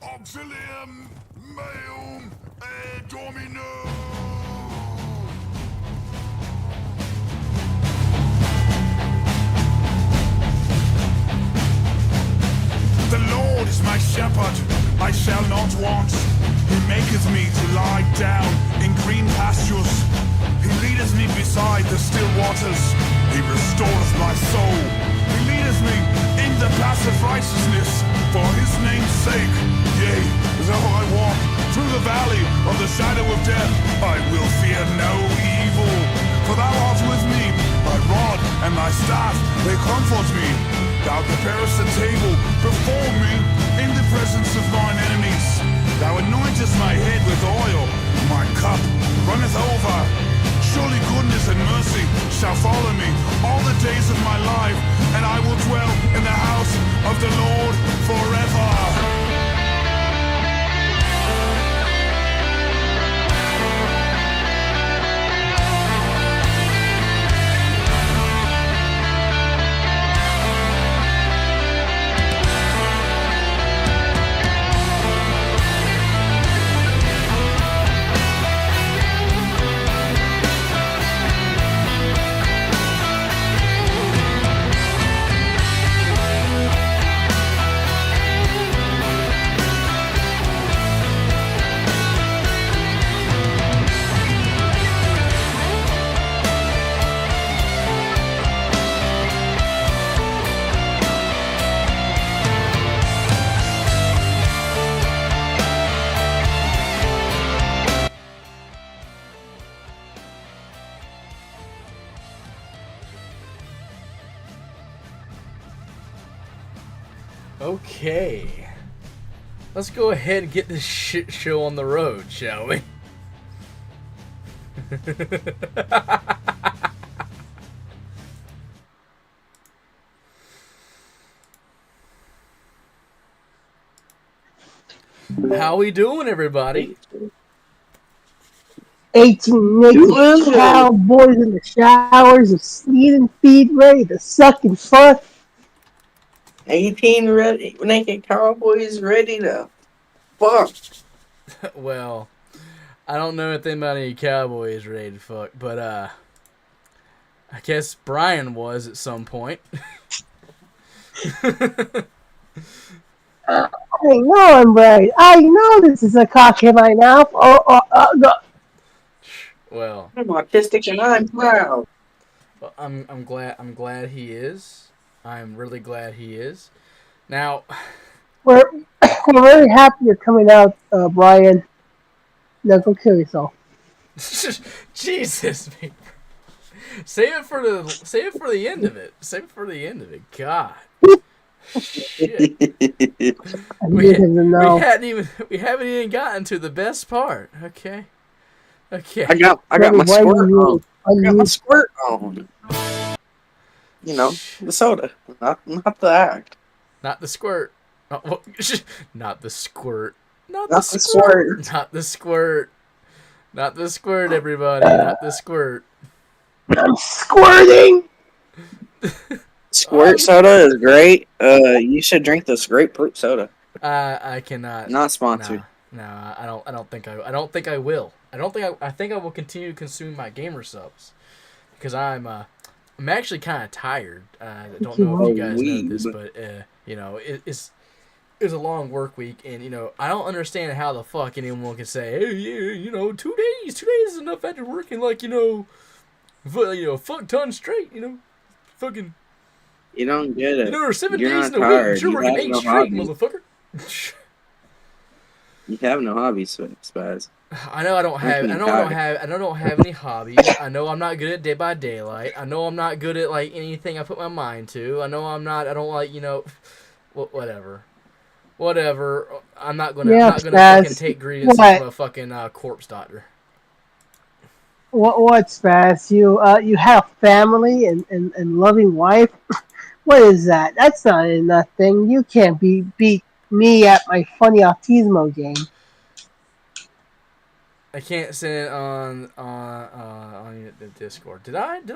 Auxilium meum et domino. The Lord is my shepherd, I shall not want. He maketh me to lie down in green pastures. He leadeth me beside the still waters. He restoreth my soul. He leadeth me in the path of righteousness for his name's sake. Yea, though I walk through the valley of the shadow of death, I will fear no evil. For thou art with me, thy rod and thy staff, they comfort me. Thou preparest a table before me in the presence of mine enemies. Thou anointest my head with oil, my cup runneth over. Surely goodness and mercy shall follow me all the days of my life, and I will dwell in the house of the Lord forever. Okay, let's go ahead and get this shit show on the road, shall we? How we doing, everybody? 18 naked cowboys in the showers of sleet and feet, ready to suck and fuck. 18 naked cowboys ready to fuck. Well, I don't know anything about any cowboys ready to fuck, but I guess Bryan was at some point. I know I'm right. I know this is a cock in my mouth. No. Well, I'm autistic and I'm proud. Well, I'm glad he is. I'm really glad he is. Now, we're very happy you're coming out, Bryan. Now go kill yourself. Jesus, Save it for the end of it. Save it for the end of it. God. Shit. I need him to know. We haven't even gotten to the best part. Okay. Okay. I got my Why squirt you on. I got my unmute? squirt on. You know, the soda, not the act. Not the squirt. Oh, well, not the squirt. Not the Not the squirt. squirt. Not the squirt. Not the squirt, everybody. Not the squirt. I'm squirting. Squirt soda is great. You should drink this grapefruit soda. I cannot. Not sponsored. No, I don't think I will. I think I will continue to consume my gamer subs because I'm actually kind of tired. I don't know if you guys know this, but you know, it's a long work week, and you know, I don't understand how the fuck anyone can say, hey, yeah, you know, 2 days is enough after working like fuck ton straight, you know, fucking. You don't get it. You know, there are 7 You're days not in a tired. week. You're You working have 8 no straight, hobbies. motherfucker. You have no hobbies, Spaz. I know I don't have any hobbies. I know I'm not good at Dead by Daylight. I know I'm not good at like anything I put my mind to. I know I don't like, you know, whatever. I'm not gonna fucking take ingredients from a fucking corpse doctor. What's fast? You have family and loving wife. What is that? That's not nothing. You can't beat me at my funny autismo game. I can't send it on the Discord. Did I? Do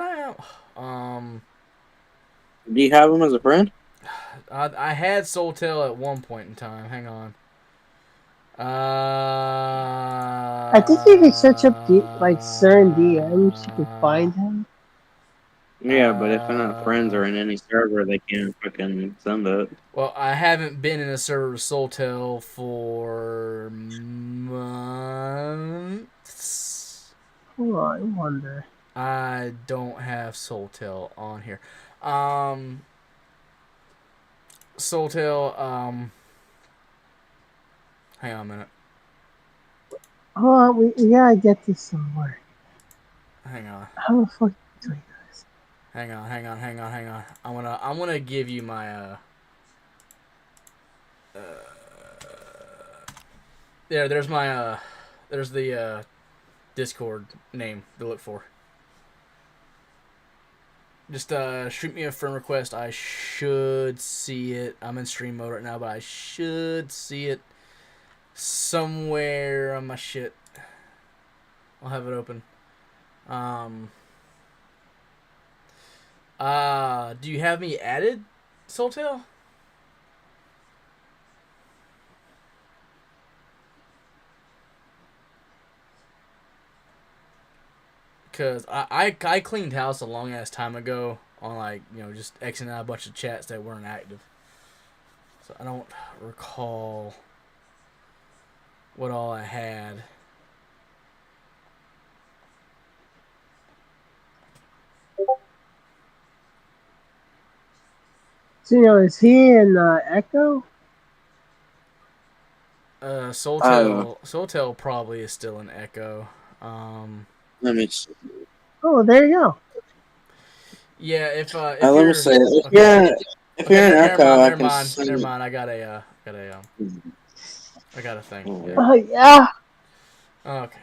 you have him as a friend? I had Soultail at one point in time. Hang on. I think you can search up certain DMs. You can find him. Yeah, but if they're not friends or in any server, they can't fucking send it. Well, I haven't been in a server with Soultail for months. Hold on, I wonder. I don't have Soultail on here. Soultail, hang on a minute. Hold on, we gotta get this somewhere. Hang on. How the fuck do I do this? Hang on. I'm gonna give you my there's my there's the Discord name to look for. Just shoot me a friend request. I should see it. I'm in stream mode right now, but I should see it somewhere on my shit. I'll have it open. Do you have me added, Soultail? Because I cleaned house a long ass time ago on, like, you know, just Xing out a bunch of chats that weren't active. So I don't recall what all I had. So, you know, is he in Echo? Soultail probably is still in Echo. Let me see. Oh, there you go. Yeah, if Let me you're say, if okay. you're in Echo, I can send Never you. mind. I got a thing. Yeah. Oh yeah, Okay.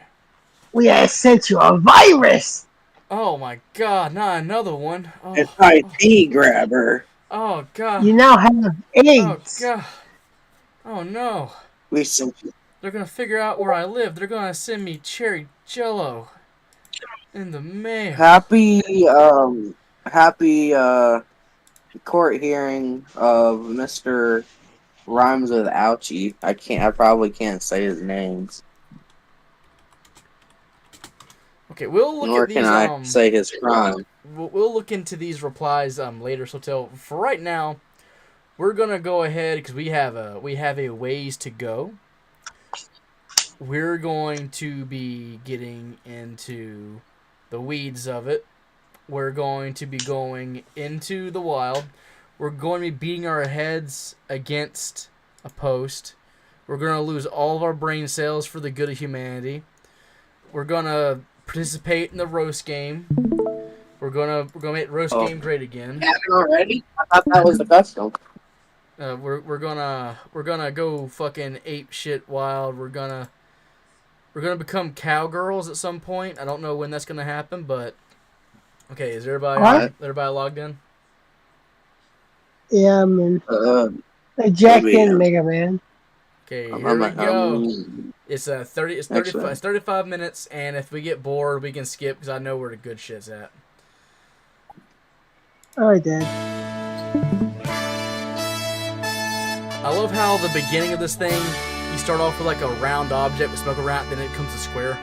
we had sent you a virus. Oh my God! Not another one. Oh, It's IT grabber. oh God. You now have Oh AIDS. God. Oh no. We sent you. They're gonna figure out where I live. They're gonna send me cherry jello in the mail. Happy court hearing of Mr. Rhymes with Ouchie. I probably can't say his names. Okay, we'll look Nor at these. can I say his crime. We'll look into these replies later. So for right now, we're gonna go ahead because we have a ways to go. We're going to be getting into the weeds of it. We're going to be going into the wild. We're going to be beating our heads against a post. We're going to lose all of our brain cells for the good of humanity. We're going to participate in the roast game. We're gonna make roast Oh. game great again. Haven't already? I thought that was the custom. We're gonna go fucking ape shit wild. We're gonna become cowgirls at some point. I don't know when that's gonna happen, but okay. Is everybody What? everybody logged in? Yeah, man. I jacked maybe, in Mega Man. Okay, here we go. It's 35. Excellent. It's 35 minutes, and if we get bored, we can skip because I know where the good shit's at. Oh, I did. I love how the beginning of this thing, you start off with like a round object with smoke around, then it comes a square.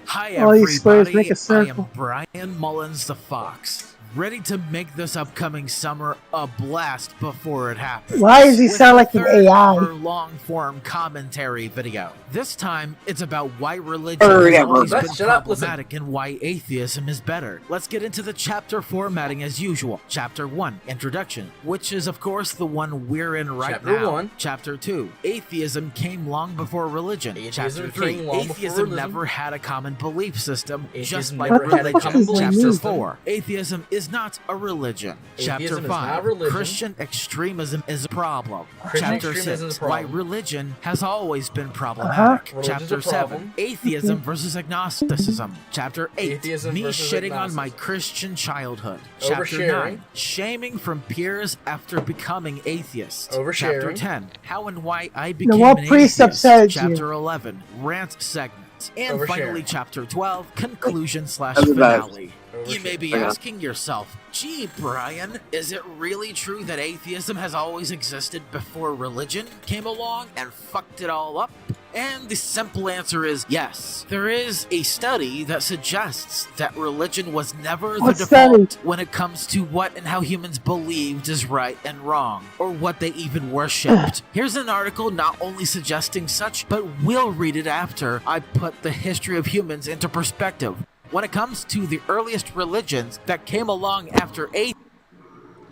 Hi All these squares everybody, make a circle. I am Bryan Mullins The Fox, ready to make this upcoming summer a blast before it happens. Why does he With sound the like an third AI? ever long-form commentary video. This time, it's about why religion Hurry has up, always Brett, been shut up, listen. problematic and why atheism is better. Let's get into the chapter formatting as usual. Chapter 1, Introduction, which is of course the one we're in right Chapter now. 1. Chapter 2, Atheism came long before religion. Atheism Chapter 3, came long before Atheism religion. never had a common belief system, just Atheism like never had a religion. common belief Chapter system. 4, Atheism is not a religion. Chapter Atheism is 5, not religion. Christian extremism is a problem. Christian Chapter extremism is 6, a why problem. religion has always been problematic. Religion's a Chapter 7, problem. Atheism versus agnosticism. Chapter 8, Atheism me versus shitting on my agnosticism. Christian childhood. Chapter Oversharing. 9, shaming from peers after becoming atheist. Chapter Oversharing. 10, how and why I became what an priest atheist. upset you? Chapter 11, rant segment. And Oversharing. finally, Chapter 12, conclusion slash I'll be back. finale. You may be Okay. asking yourself, gee, Bryan, is it really true that atheism has always existed before religion came along and fucked it all up? And the simple answer is yes. There is a study that suggests that religion was never the What default study? when it comes to what and how humans believed is right and wrong, or what they even worshipped. Here's an article not only suggesting such, but we'll read it after I put the history of humans into perspective. When it comes to the earliest religions that came along after Hang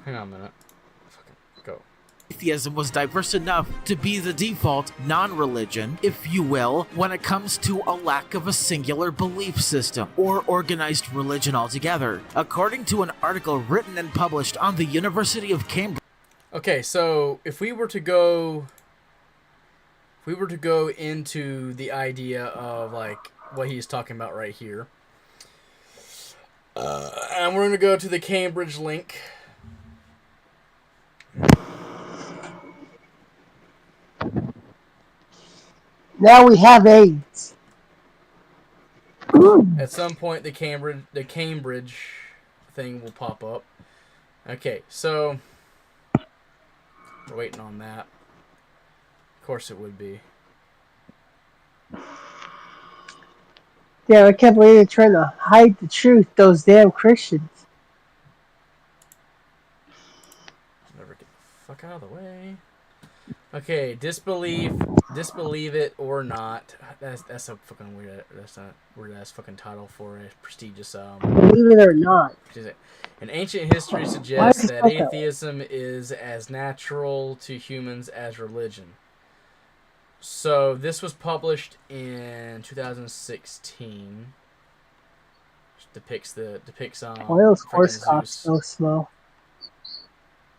on a minute. Fucking go. atheism was diverse enough to be the default non-religion, if you will, when it comes to a lack of a singular belief system or organized religion altogether. According to an article written and published on the University of Cambridge. Okay, so if we were to go into the idea of like what he's talking about right here, and we're gonna go to the Cambridge link. Now we have AIDS. At some point, the Cambridge thing will pop up. Okay, so we're waiting on that. Of course, it would be. Yeah, I can't believe they're trying to hide the truth. Those damn Christians. Never get the fuck out of the way. Okay, disbelieve it or not. That's a fucking weird. That's not weird ass fucking title for a prestigious Believe it or not. An ancient history suggests Why is it that spelled that way? atheism is as natural to humans as religion. So this was published in 2016. Which depicts Why those horse freaking cocks Zeus. so slow?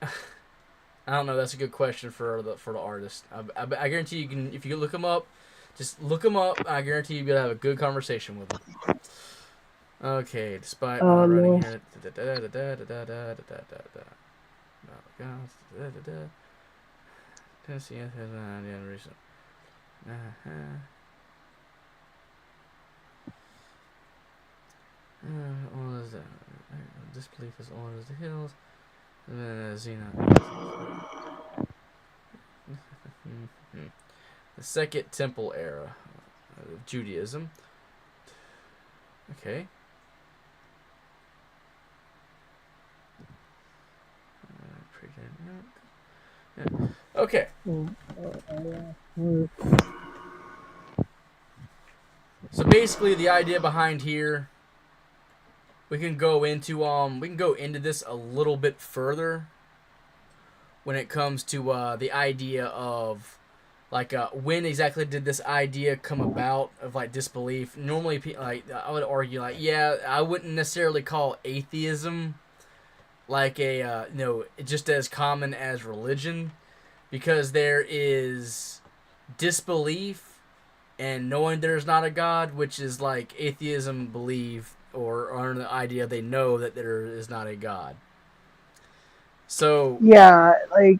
I don't know. That's a good question for the artist. I guarantee you can, if you look them up, just look them up. I guarantee you'll be able to have a good conversation with them. Okay, despite Oh, not writing no. here. Tennessee has an idea in recent. All is that disbelief is old as the hills. The Second Temple era of Judaism. Okay. Okay. So basically, the idea behind here, we can go into this a little bit further when it comes to the idea of like when exactly did this idea come about of like disbelief? Normally, like I would argue, like yeah, I wouldn't necessarily call atheism like a just as common as religion, because there is disbelief and knowing there's not a God, which is like atheism believe or the idea they know that there is not a God. So Yeah, like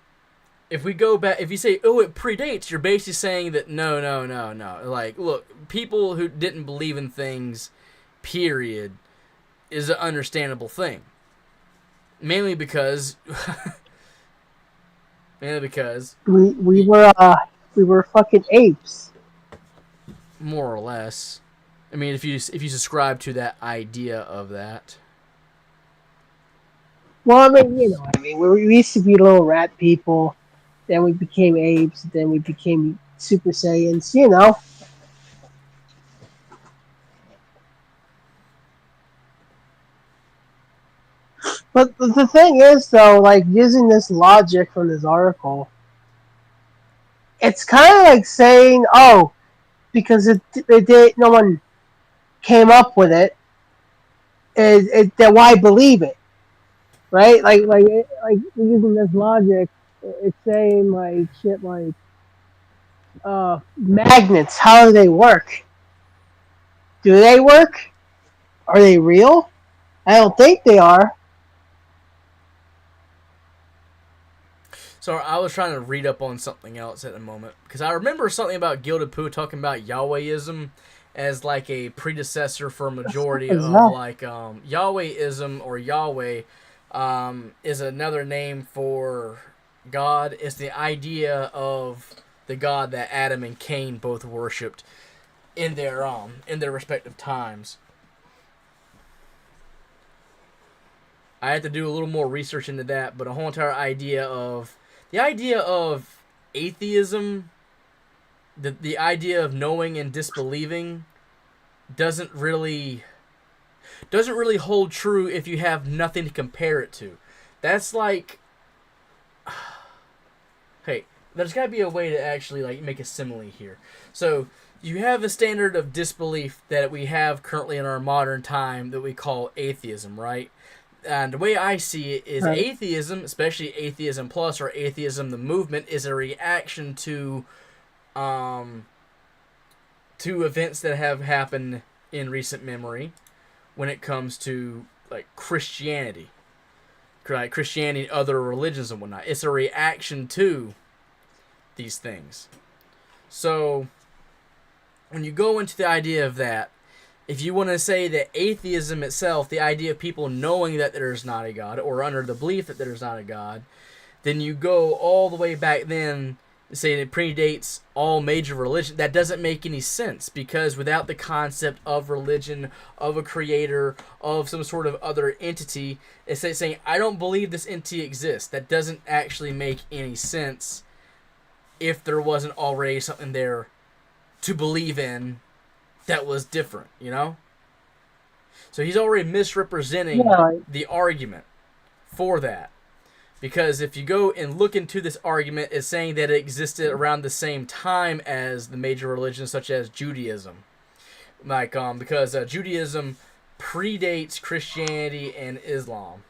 if we go back, if you say, oh, it predates, you're basically saying that no, no, no, no. Like, look, people who didn't believe in things, period, is an understandable thing. Mainly because, we were fucking apes. more or less. I mean, if you subscribe to that idea of that. Well, I mean, you know what I mean. We used to be little rat people, then we became apes, then we became Super Saiyans. You know. But the thing is, though, like using this logic from this article, it's kind of like saying, "Oh, because no one came up with it, then why believe it?" Right? Like using this logic, it's saying like shit like magnets. How do they work? Do they work? Are they real? I don't think they are. So I was trying to read up on something else at the moment, because I remember something about Gilded Pooh talking about Yahwehism as like a predecessor for a majority of that? like Yahwehism or Yahweh is another name for God. It's the idea of the God that Adam and Cain both worshipped in their respective times. I had to do a little more research into that, but a whole entire idea of atheism, the idea of knowing and disbelieving doesn't really hold true if you have nothing to compare it to. That's like, hey, there's got to be a way to actually like make a simile here. So you have a standard of disbelief that we have currently in our modern time that we call atheism, right? And the way I see it is Right. atheism, especially atheism plus or atheism the movement, is a reaction to events that have happened in recent memory when it comes to like Christianity, right? Christianity, other religions and whatnot. It's a reaction to these things. So when you go into the idea of that, if you want to say that atheism itself, the idea of people knowing that there's not a God or under the belief that there's not a God, then you go all the way back then, saying it predates all major religion. That doesn't make any sense, because without the concept of religion, of a creator, of some sort of other entity, it's like saying, I don't believe this entity exists. That doesn't actually make any sense if there wasn't already something there to believe in that was different, you know? So he's already misrepresenting Yeah. the argument for that. Because if you go and look into this argument, it's saying that it existed around the same time as the major religions such as Judaism. Like, because Judaism predates Christianity and Islam.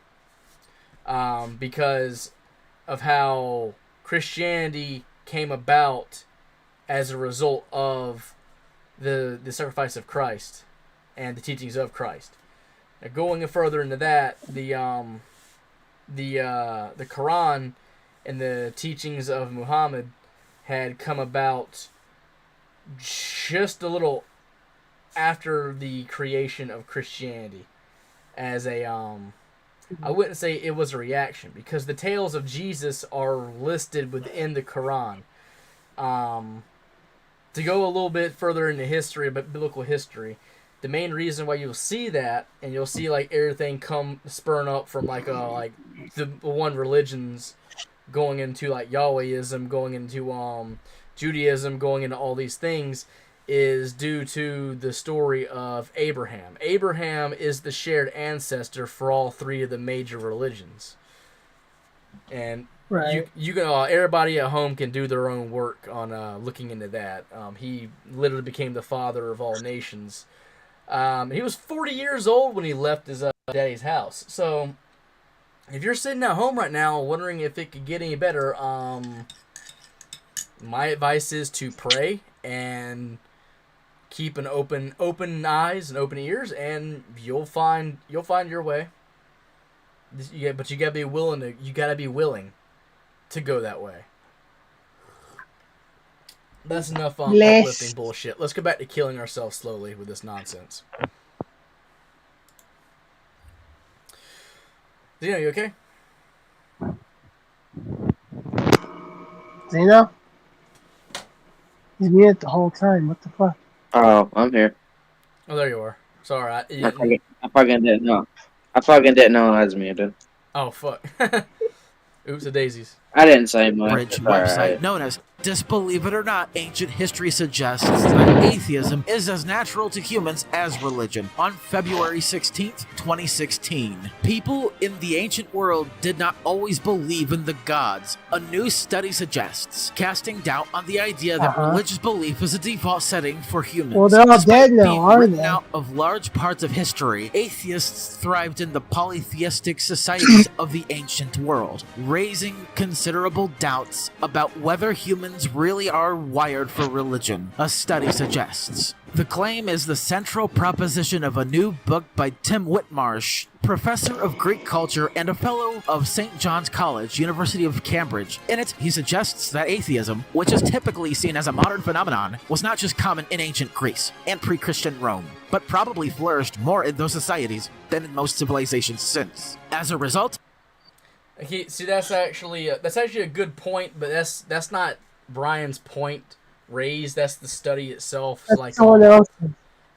Because of how Christianity came about as a result of the sacrifice of Christ and the teachings of Christ. Now, going further into that, the Quran and the teachings of Muhammad had come about just a little after the creation of Christianity as a I wouldn't say it was a reaction, because the tales of Jesus are listed within the Quran. To go a little bit further into history, but biblical history, the main reason why you'll see that, and you'll see like everything come spurn up from like the one religions going into like Yahwehism, going into Judaism, going into all these things, is due to the story of Abraham. Abraham is the shared ancestor for all three of the major religions. And Right. you can everybody at home can do their own work on looking into that. He literally became the father of all nations. He was 40 years old when he left his daddy's house. So if you're sitting at home right now wondering if it could get any better, my advice is to pray and keep an open eyes and open ears, and you'll find your way. Yeah, but you gotta be willing to go that way. That's enough Bless. uplifting bullshit. Let's go back to killing ourselves slowly with this nonsense. Zeno, you okay? Zeno? He's muted the whole time. What the fuck? Oh, I'm here. Oh, there you are. Sorry. I fucking didn't know. I fucking didn't know I was muted. Oh, fuck. Oops, the daisies. I didn't say much. Bridge It's website alright. known as Disbelieve It or Not, Ancient History Suggests that atheism is as natural to humans as religion. On February 16th, 2016, people in the ancient world did not always believe in the gods. A new study suggests, casting doubt on the idea that religious belief is a default setting for humans. Well, they're all Despite dead now, being aren't written they? out of large parts of history, atheists thrived in the polytheistic societies of the ancient world, raising considerable doubts about whether humans really are wired for religion, a study suggests. The claim is the central proposition of a new book by Tim Whitmarsh, professor of Greek culture and a fellow of St. John's College, University of Cambridge. In it, he suggests that atheism, which is typically seen as a modern phenomenon, was not just common in ancient Greece and pre-Christian Rome, but probably flourished more in those societies than in most civilizations since. As a result, See, that's actually a good point, but that's not Brian's point raised. That's the study itself. That's like someone else.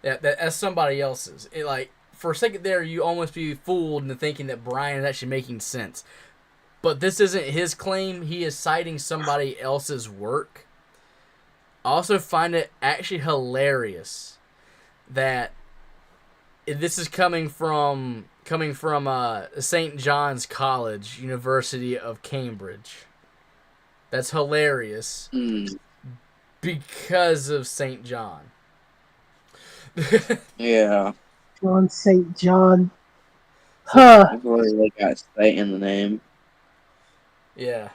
that's somebody else's. It, like, for a second there, you almost be fooled into thinking that Brian is actually making sense. But this isn't his claim. He is citing somebody else's work. I also find it actually hilarious that this is coming from St. John's College, University of Cambridge. That's hilarious because of St. John. Yeah. John St. John. Huh. I've already got State in the name. Yeah.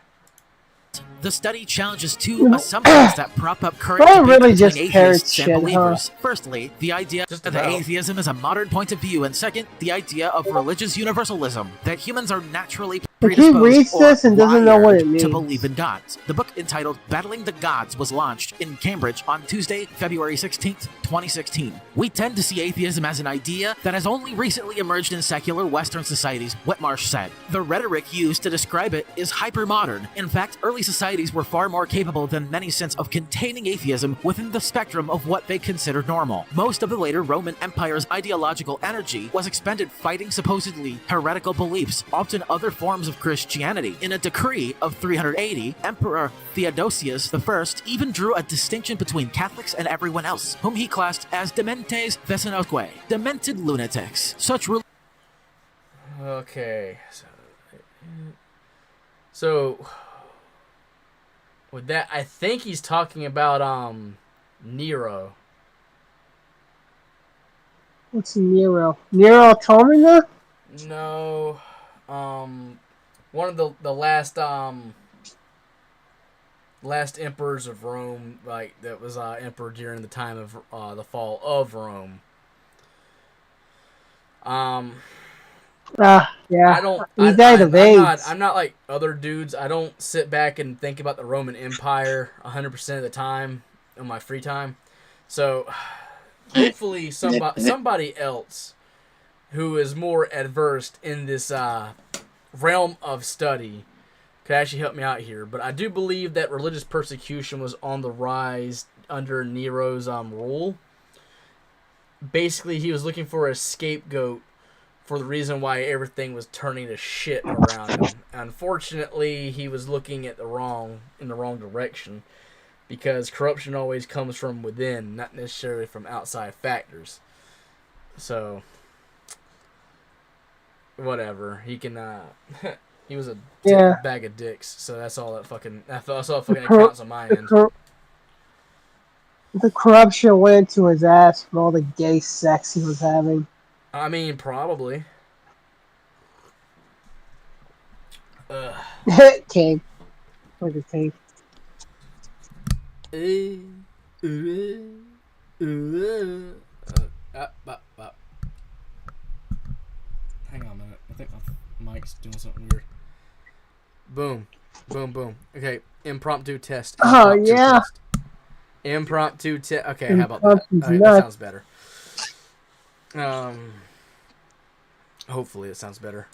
the study challenges two assumptions that prop up current Well, debate really between just parrot atheists and shit, believers. Firstly, the idea Just that about. atheism is a modern point of view, and second, the idea of religious universalism, that humans are naturally Like, he predisposed reads or this and doesn't know what wired it means. to believe in gods. The book entitled Battling the Gods was launched in Cambridge on Tuesday, February 16th, 2016. We tend to see atheism as an idea that has only recently emerged in secular Western societies, Whitmarsh said. The rhetoric used to describe it is hypermodern. In fact, early societies were far more capable than many since of containing atheism within the spectrum of what they considered normal. Most of the later Roman Empire's ideological energy was expended fighting supposedly heretical beliefs, often other forms of Christianity. In a decree of 380, Emperor Theodosius I even drew a distinction between Catholics and everyone else, whom he classed as dementes vesinoque, demented lunatics. Such Okay. So with that, I think he's talking about Nero. What's Nero? Nero Automata? No. One of the last emperors of Rome, like that was emperor during the time of the fall of Rome. Yeah. He I died of AIDS. I'm not like other dudes. I don't sit back and think about the Roman Empire 100% of the time in my free time. So hopefully somebody else who is more adverse in this realm of study could actually help me out here. But I do believe that religious persecution was on the rise under Nero's rule. Basically, he was looking for a scapegoat for the reason why everything was turning to shit around him. Unfortunately, he was looking in the wrong direction, because corruption always comes from within, not necessarily from outside factors. So whatever, he can He was a Yeah. bag of dicks. So that's all that fucking cor- counts on my end. The corruption went to his ass from all the gay sex he was having. I mean, probably. Ugh. King. Like a king. Hang on a minute. I think my mic's doing something weird. Boom. Boom, boom. Okay, impromptu test. Oh, yeah. Test. Impromptu test. Okay, how about that? Alright, that sounds better. Hopefully it sounds better.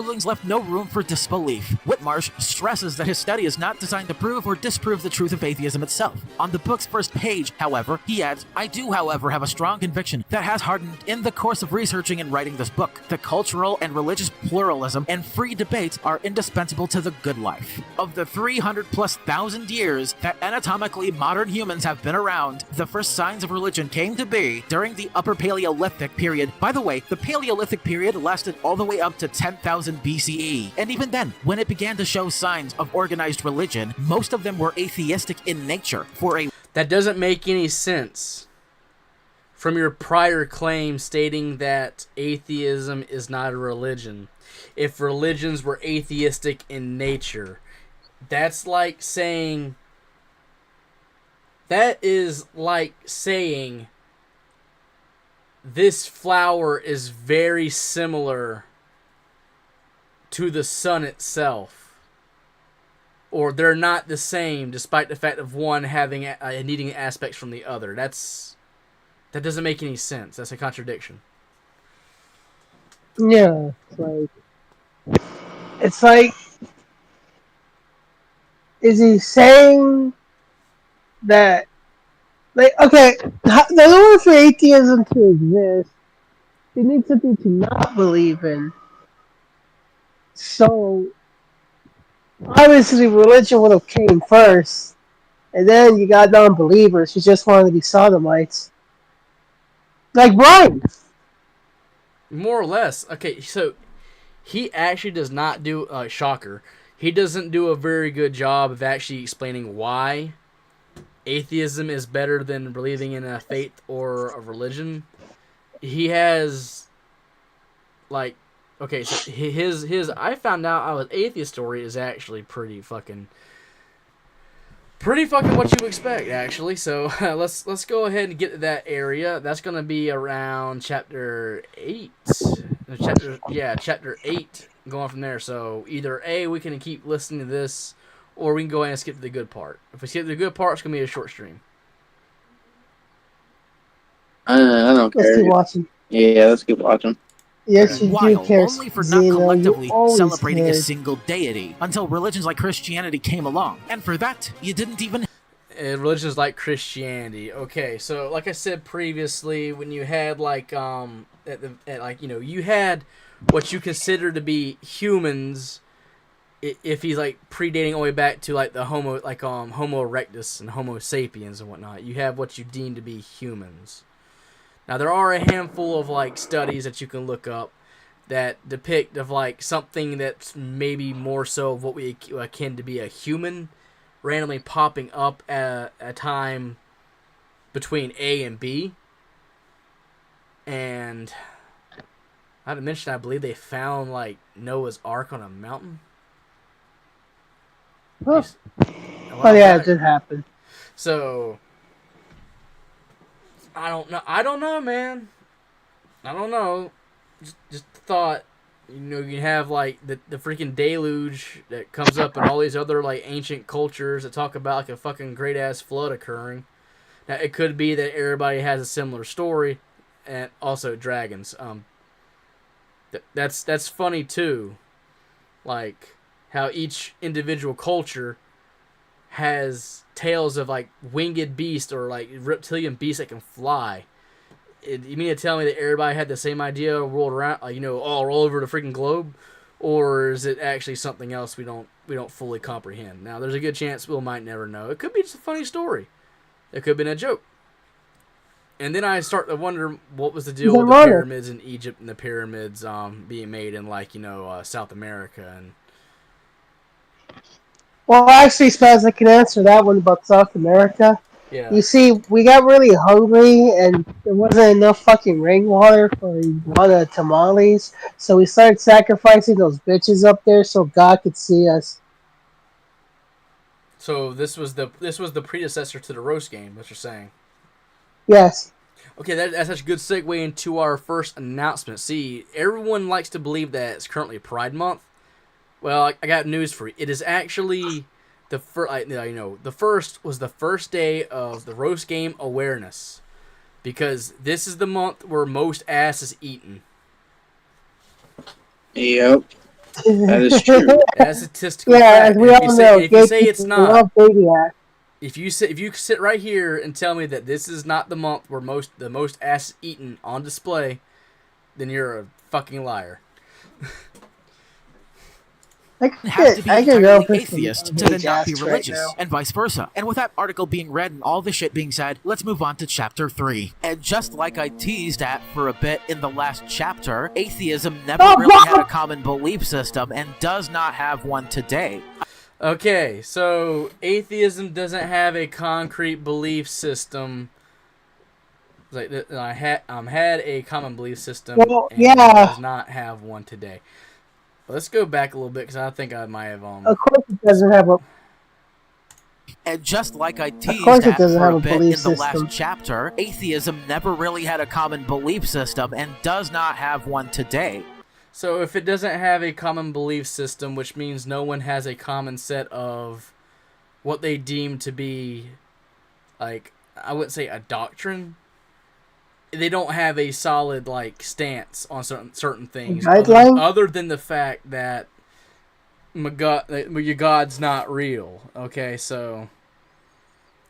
Rulings left no room for disbelief. Whitmarsh stresses that his study is not designed to prove or disprove the truth of atheism itself. On the book's first page, however, he adds, I do, however, have a strong conviction that has hardened in the course of researching and writing this book. The cultural and religious pluralism and free debate are indispensable to the good life. Of the 300,000+ years that anatomically modern humans have been around, the first signs of religion came to be during the Upper Paleolithic period. By the way, the Paleolithic period lasted all the way up to 10,000 BCE. And even then, when it began to show signs of organized religion, most of them were atheistic in nature. That doesn't make any sense from your prior claim stating that atheism is not a religion. If religions were atheistic in nature, that's like saying... That is like saying this flower is very similar to the sun itself, or they're not the same, despite the fact of one having needing aspects from the other. That doesn't make any sense. That's a contradiction. Yeah, it's like, is he saying that, like, okay, in order for atheism to exist, you need something to not believe in. So, obviously, religion would have came first, and then you got non-believers who just wanted to be sodomites. Like Bryan! More or less. Okay, so he actually does not do, shocker, he doesn't do a very good job of actually explaining why atheism is better than believing in a faith or a religion. He has, like, okay, so his I found out I was atheist story is actually pretty fucking what you expect, actually. So let's go ahead and get to that area. That's gonna be around chapter 8. Chapter 8. Going from there. So either A, we can keep listening to this, or we can go ahead and skip to the good part. If we skip to the good part, it's gonna be a short stream. I don't care. Let's keep watching. Yeah, let's keep watching. Yes, you do While care, only for not Zeno. collectively You always celebrating a cared. single deity, until religions like Christianity came along. And for that, you didn't even Religions like Christianity. Okay, so like I said previously, when you had like you had what you consider to be humans, if he's like predating all the way back to like the Homo erectus and Homo sapiens and whatnot, you have what you deem to be humans. Now there are a handful of like studies that you can look up that depict of like something that's maybe more so of what we akin to be a human randomly popping up at a time between A and B. And not to mention, I believe they found like Noah's Ark on a mountain. Huh. Well, yeah, it did happen. So I don't know, man. I don't know. Just thought, you have like the freaking deluge that comes up and all these other like ancient cultures that talk about like a fucking great ass flood occurring. Now it could be that everybody has a similar story, and also dragons. That's funny too, like how each individual culture has tales of like winged beasts or like reptilian beasts that can fly. You mean to tell me that everybody had the same idea rolled around, all over the freaking globe, or is it actually something else we don't fully comprehend? Now, there's a good chance we might never know. It could be just a funny story. It could have been a joke. And then I start to wonder what was the deal with the pyramids in Egypt and the pyramids being made in like South America, and Well, actually, Spaz, I can answer that one about South America. Yeah. You see, we got really hungry, and there wasn't enough fucking rainwater for one of the tamales, so we started sacrificing those bitches up there so God could see us. So this was the predecessor to the roast game. What you're saying? Yes. Okay, that's such a good segue into our first announcement. See, everyone likes to believe that it's currently Pride Month. Well, I got news for you. It is actually the first. The first was the first day of the roast game awareness, because this is the month where most ass is eaten. Yep, that is true. That's a statistical Yeah, fact. as we And all know, if you gay say it's people not, love baby ass. if you sit right here and tell me that this is not the month where the most ass is eaten on display, then you're a fucking liar. I Have to be could go entirely for some atheist to then big not be ass right religious, now. and vice versa. And with that article being read and all this shit being said, let's move on to chapter 3. And just like I teased at for a bit in the last chapter, atheism never really had a common belief system and does not have one today. Okay, so atheism doesn't have a concrete belief system. Like I had a common belief system Well, and yeah, does not have one today. Let's go back a little bit because I think I might have of course it doesn't have a. And just like I Of teased course it at doesn't for have a a bit belief in the last system. chapter, atheism never really had a common belief system and does not have one today. So if it doesn't have a common belief system, which means no one has a common set of what they deem to be, like, I wouldn't say a doctrine. They don't have a solid like stance on certain things, Guideline? other than the fact that your God's not real. Okay, so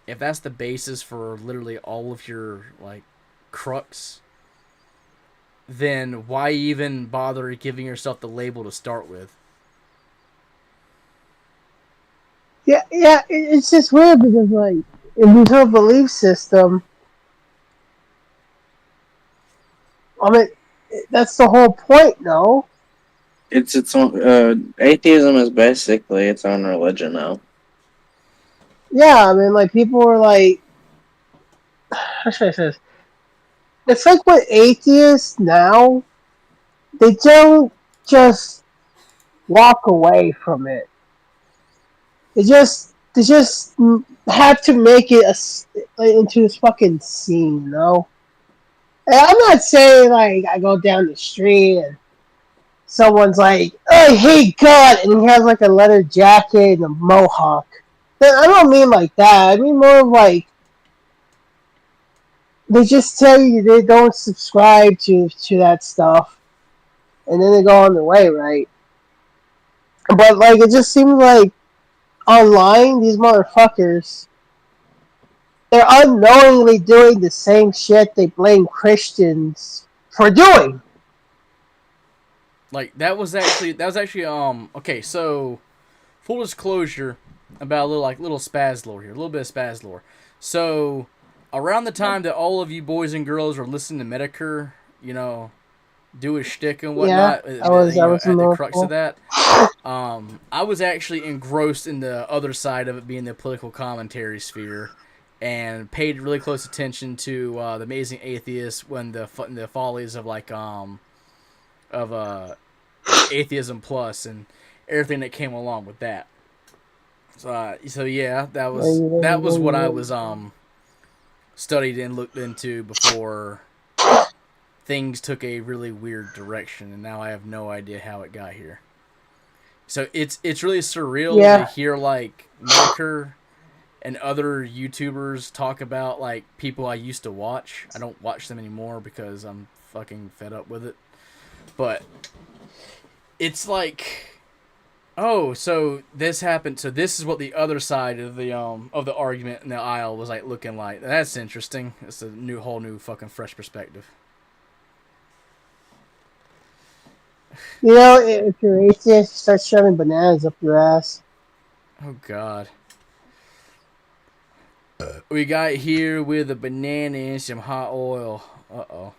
if that's the basis for literally all of your like crux, then why even bother giving yourself the label to start with? Yeah, it's just weird because like if there's no belief system, I mean that's the whole point, no? It's its own. Atheism is basically its own religion now. Yeah, I mean like people were like, how should I say this? It's like with atheists now, they don't just walk away from it. They just have to make it into this fucking scene, you know? And I'm not saying like I go down the street and someone's like, "I hate God," and he has like a leather jacket and a mohawk. I don't mean like that. I mean more of like they just tell you they don't subscribe to that stuff, and then they go on their way, right? But like it just seems like online these motherfuckers they're unknowingly doing the same shit they blame Christians for doing. Like that was actually okay. So full disclosure about a little spaz lore here, a little bit of spaz lore. So around the time that all of you boys and girls are listening to Medicare, do his shtick and Yeah, whatnot, I was at the more crux cool. of that. I was actually engrossed in the other side of it, being the political commentary sphere, and paid really close attention to the Amazing Atheist when the follies of Atheism Plus and everything that came along with that. So yeah, that was what I was studied and looked into before things took a really weird direction, and now I have no idea how it got here. So it's really surreal to hear like Medicare and other YouTubers talk about like people I used to watch. I don't watch them anymore because I'm fucking fed up with it. But it's like, oh, so this happened. So this is what the other side of the argument in the aisle was like looking like. That's interesting. It's a whole new fucking fresh perspective. You know, if you're atheist, start shoving bananas up your ass. Oh God. We got here with a banana and some hot oil. Uh-oh.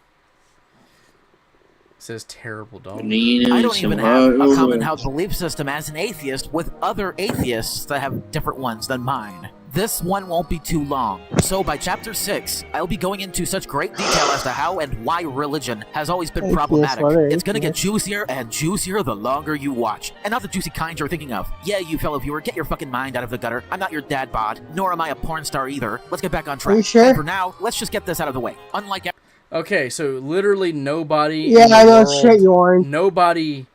says terrible dog. I don't even have a common held belief system as an atheist with other atheists that have different ones than mine. This one won't be too long. So by chapter 6, I'll be going into such great detail as to how and why religion has always been problematic. It's gonna get juicier and juicier the longer you watch. And not the juicy kind you're thinking of. Yeah, you fellow viewer, get your fucking mind out of the gutter. I'm not your dad bod, nor am I a porn star either. Let's get back on track. Are you sure? And for now, let's just get this out of the way. Unlike Okay, so literally nobody Yeah, in the I know world, shit you aren't. nobody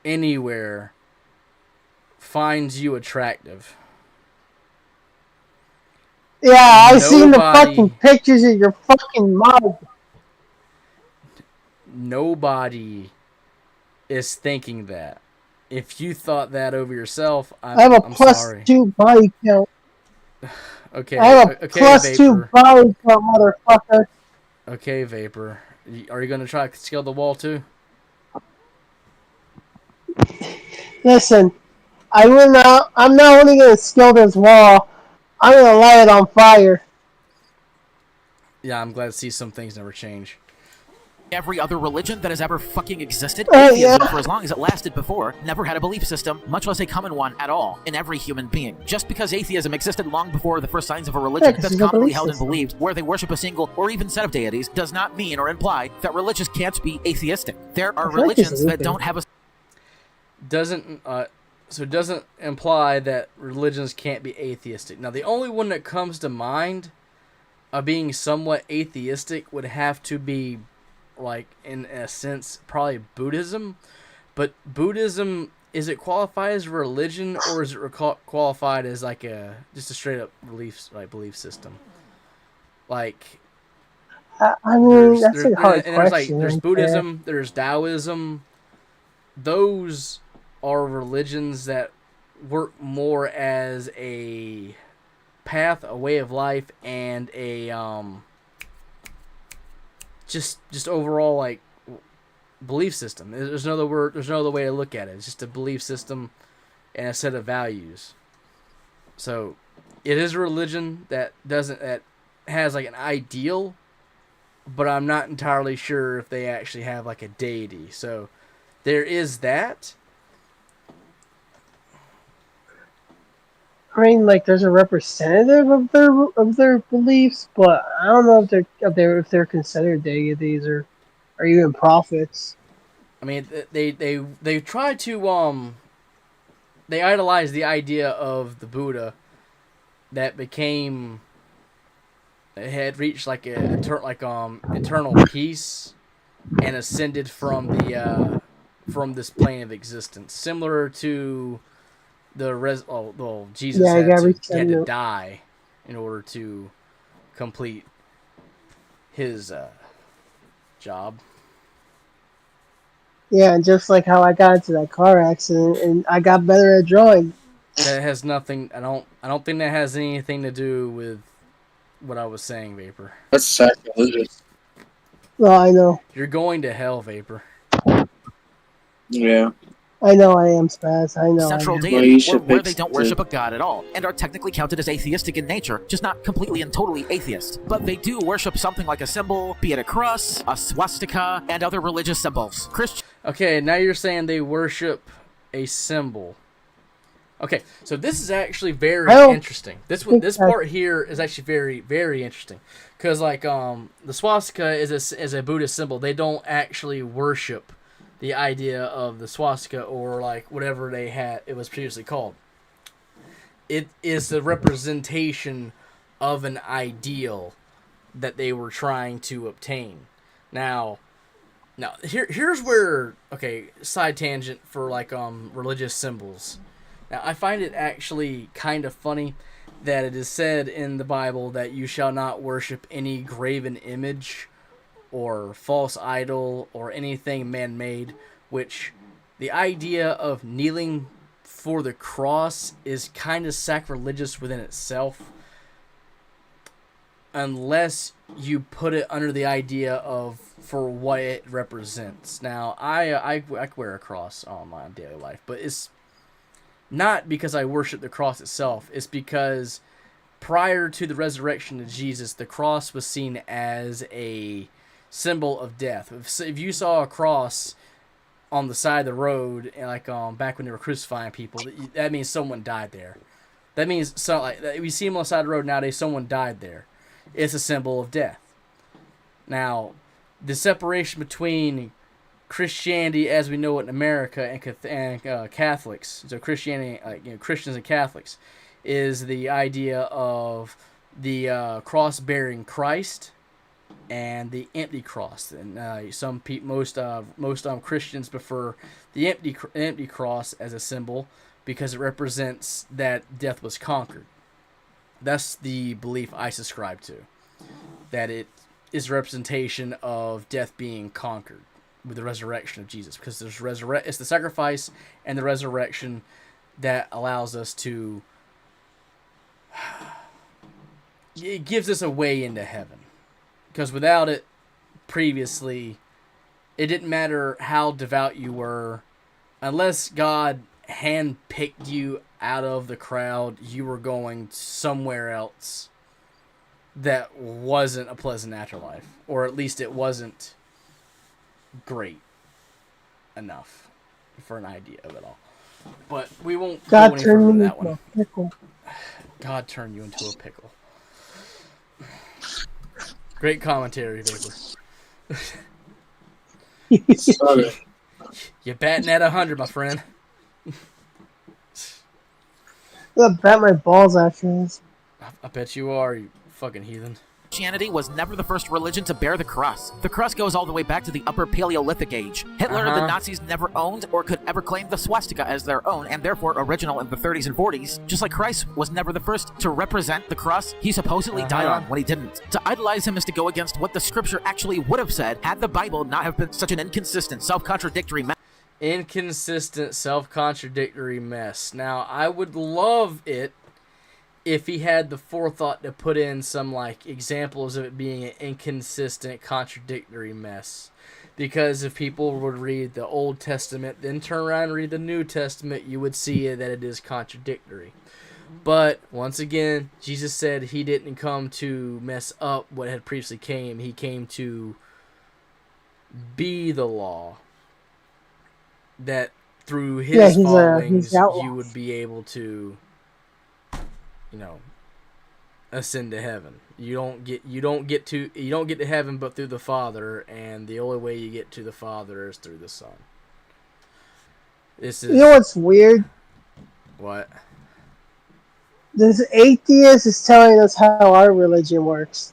anywhere finds you attractive. Yeah, I seen the Nobody- fucking pictures of your fucking mug. Nobody is thinking that. If you thought that over yourself, I have a I'm plus sorry. 2 body count. Okay, I have a okay, plus 2 Vapor. body count, motherfucker. Okay, Vapor. Are you gonna try to scale the wall too? Listen, I'm not only gonna scale this wall, I'm gonna light it on fire. Yeah, I'm glad to see some things never change. every other religion that has ever fucking existed, Yeah. atheism, for as long as it lasted before, never had a belief system, much less a common one at all, in every human being. Just because atheism existed long before the first signs of a religion Yeah, 'cause that's there's no commonly belief held and system. believed, where they worship a single or even set of deities, does not mean or imply that religions can't be atheistic. There are I feel like this religions is that okay. don't have a So it doesn't imply that religions can't be atheistic. Now, the only one that comes to mind of being somewhat atheistic would have to be, like, in a sense, probably Buddhism. But Buddhism, is it qualified as a religion, or is it qualified as like just a straight up belief system? Like, I mean, that's a hard there's question. there's right Buddhism, there's Taoism. Those are religions that work more as a path, a way of life, and a just overall like belief system. There's no other word. There's no other way to look at it. It's just a belief system and a set of values. So it is a religion that has like an ideal, but I'm not entirely sure if they actually have like a deity. So there is that. I mean, like, there's a representative of their beliefs, but I don't know if they're considered deities or even prophets. I mean, they try to they idolize the idea of the Buddha that had reached like eternal peace and ascended from this plane of existence, similar to Jesus had to die in order to complete his job. Yeah, and just like how I got into that car accident and I got better at drawing. That has nothing. I don't think that has anything to do with what I was saying, Vapor. That's sacrilegious. Well, I know. You're going to hell, Vapor. Yeah. I know I am, Spaz. I know. central I am. Well, you deity, or should where fix they don't it. worship a god at all, and are technically counted as atheistic in nature, just not completely and totally atheist. But they do worship something like a symbol, be it a cross, a swastika, and other religious symbols. Okay, now you're saying they worship a symbol. Okay, so this is actually very interesting. This part here is actually very, very interesting, because like the swastika is a Buddhist symbol. They don't actually worship the idea of the swastika or like whatever it was previously called. It is the representation of an ideal that they were trying to obtain. Now here's where, okay, side tangent for like religious symbols. Now I find it actually kind of funny that it is said in the Bible that you shall not worship any graven image or false idol or anything man-made, which the idea of kneeling for the cross is kind of sacrilegious within itself, unless you put it under the idea of for what it represents. Now, I wear a cross on my daily life, but it's not because I worship the cross itself. It's because prior to the resurrection of Jesus, the cross was seen as a symbol of death. If you saw a cross on the side of the road, and like back when they were crucifying people, that means someone died there. That means we see them on the side of the road nowadays. Someone died there. It's a symbol of death. Now, the separation between Christianity as we know it in America and Catholics, so Christianity, Christians and Catholics, is the idea of the cross-bearing Christ and the empty cross. And most Christians prefer the empty cross as a symbol because it represents that death was conquered. That's the belief I subscribe to, that it is a representation of death being conquered with the resurrection of Jesus, because it's the sacrifice and the resurrection that allows us to, it gives us a way into heaven, because without it previously, it didn't matter how devout you were, unless God handpicked you out of the crowd, you were going somewhere else that wasn't a pleasant afterlife, or at least it wasn't great enough for an idea of it all. But we won't go any further than that one. God turned you into a pickle. Great commentary, Baker. You're batting at 100, my friend. I'll bet my balls after this. I bet you are, you fucking heathen. Christianity was never the first religion to bear the cross. The cross goes all the way back to the Upper Paleolithic age. Hitler and the Nazis never owned or could ever claim the swastika as their own, and therefore original in the 30s and 40s. Just like Christ was never the first to represent the cross he supposedly died on when he didn't. To idolize him is to go against what the scripture actually would have said had the Bible not have been such an inconsistent, self-contradictory mess. Inconsistent, self-contradictory mess. Now, I would love it if he had the forethought to put in some like examples of it being an inconsistent, contradictory mess. Because if people would read the Old Testament, then turn around and read the New Testament, you would see that it is contradictory. But, once again, Jesus said he didn't come to mess up what had previously came. He came to be the law. That through his followings, you would be able to, ascend to heaven. You don't get to heaven but through the Father, and the only way you get to the Father is through the Son. This is, you know what's weird? What? This atheist is telling us how our religion works.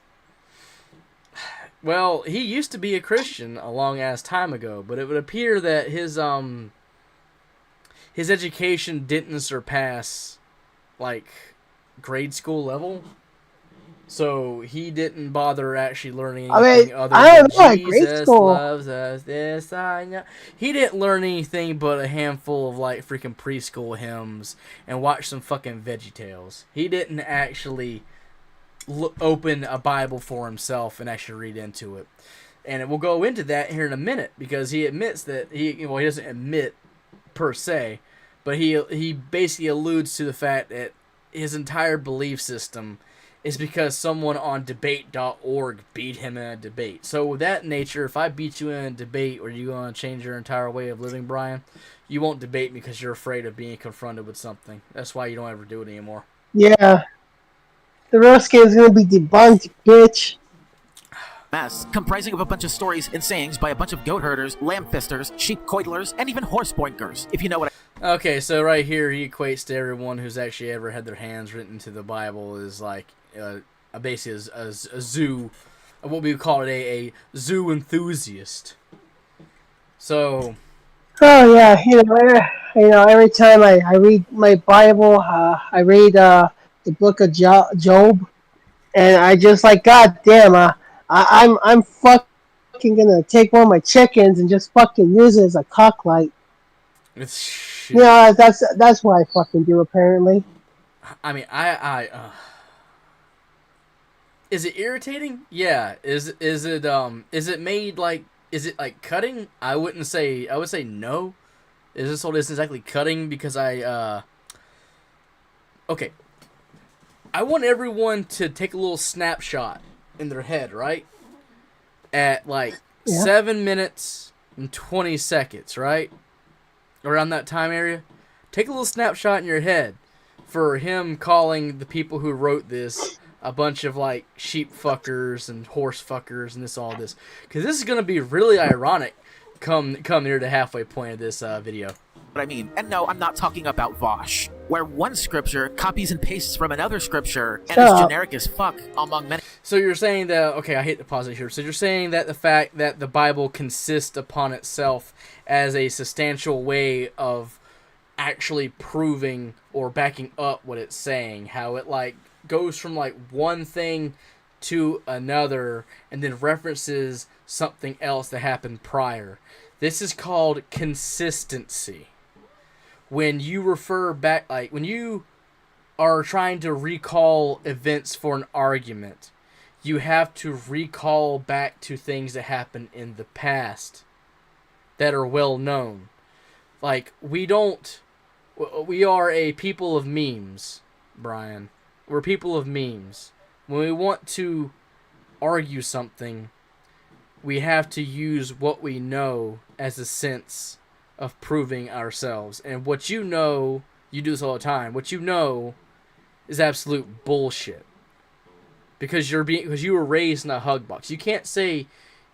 Well, he used to be a Christian a long ass time ago, but it would appear that his education didn't surpass like grade school level. So he didn't bother actually learning anything other than Jesus loves us. This I know. He didn't learn anything but a handful of like freaking preschool hymns and watch some fucking VeggieTales. He didn't actually open a Bible for himself and actually read into it. And we'll go into that here in a minute, because he admits that he doesn't admit per se, but he basically alludes to the fact that his entire belief system is because someone on debate.org beat him in a debate. So with that nature, if I beat you in a debate, are you going to change your entire way of living, Brian? You won't debate me because you're afraid of being confronted with something. That's why you don't ever do it anymore. Yeah. The roast game is going to be debunked, bitch. Mess, comprising of a bunch of stories and sayings by a bunch of goat herders, lamb fisters, sheep coidlers, and even horse boinkers, if you know what Okay, so right here he equates to everyone who's actually ever had their hands written into the Bible as like basically a zoo, what we would call it a zoo enthusiast. So. Oh yeah, every time I read my Bible, I read the book of Job, and I just like, God damn, I'm fucking gonna take one of my chickens and just fucking use it as a cock light. It's shit. Yeah, that's what I fucking do apparently. I mean, is it irritating? Yeah. Is it made like, is it like cutting? I would say no. This isn't exactly cutting because okay. I want everyone to take a little snapshot in their head, right? at like 7 minutes and 20 seconds, right? Around that time area. Take a little snapshot in your head for him calling the people who wrote this a bunch of like sheep fuckers and horse fuckers and all this. Because this is going to be really ironic come near the halfway point of this video. What I mean. And no, I'm not talking about Vosh, where one scripture copies and pastes from another scripture and is generic as fuck among many. So you're saying that, okay, I hate to pause it here. So you're saying that the fact that the Bible consists upon itself as a substantial way of actually proving or backing up what it's saying, how it like goes from like one thing to another and then references something else that happened prior. This is called consistency. When you refer back, like when you are trying to recall events for an argument, you have to recall back to things that happened in the past that are well known. Like, we are a people of memes, Brian. We're people of memes. When we want to argue something, we have to use what we know as a sense of proving ourselves. And what you know, you do this all the time, what you know is absolute bullshit. Because you were raised in a hug box. You can't say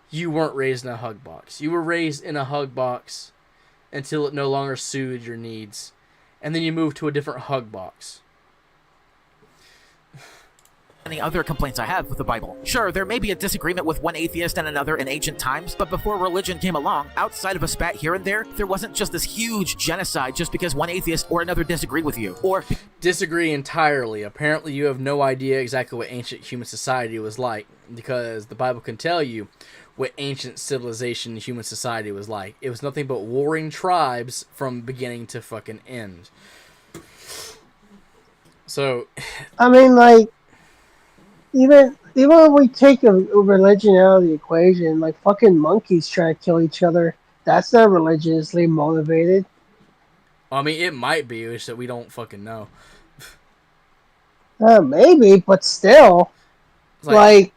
you weren't raised in a hug box. You were raised in a hug box until it no longer suited your needs. And then you moved to a different hug box. Any other complaints I have with the Bible. Sure, there may be a disagreement with one atheist and another in ancient times, but before religion came along, outside of a spat here and there wasn't just this huge genocide just because one atheist or another disagreed with you. Or disagree entirely. Apparently you have no idea exactly what ancient human society was like, because the Bible can tell you what ancient civilization human society was like. It was nothing but warring tribes from beginning to fucking end. So, I mean, like, even when we take a religion out of the equation, like fucking monkeys try to kill each other. That's not religiously motivated. I mean, it might be, it's that we don't fucking know. Maybe, but still, like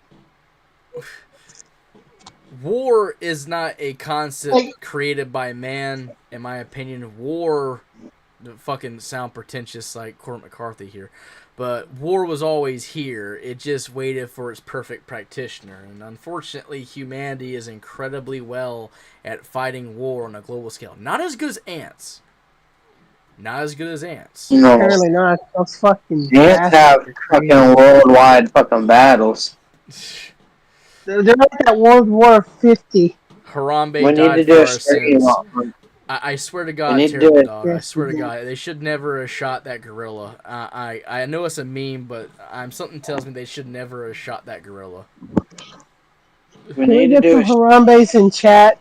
war is not a concept created by man, in my opinion. War, fucking sound pretentious like Cormac McCarthy here. But war was always here. It just waited for its perfect practitioner. And unfortunately, humanity is incredibly well at fighting war on a global scale. Not as good as ants. Not as good as ants. No. Apparently not. Those fucking ants have fucking worldwide fucking battles. They're like that World War 50. Harambe died for our sins. I swear to God, terrible dog. I swear to God, they should never have shot that gorilla. I know it's a meme, but something tells me they should never have shot that gorilla. We need to get some Harambe's in chat.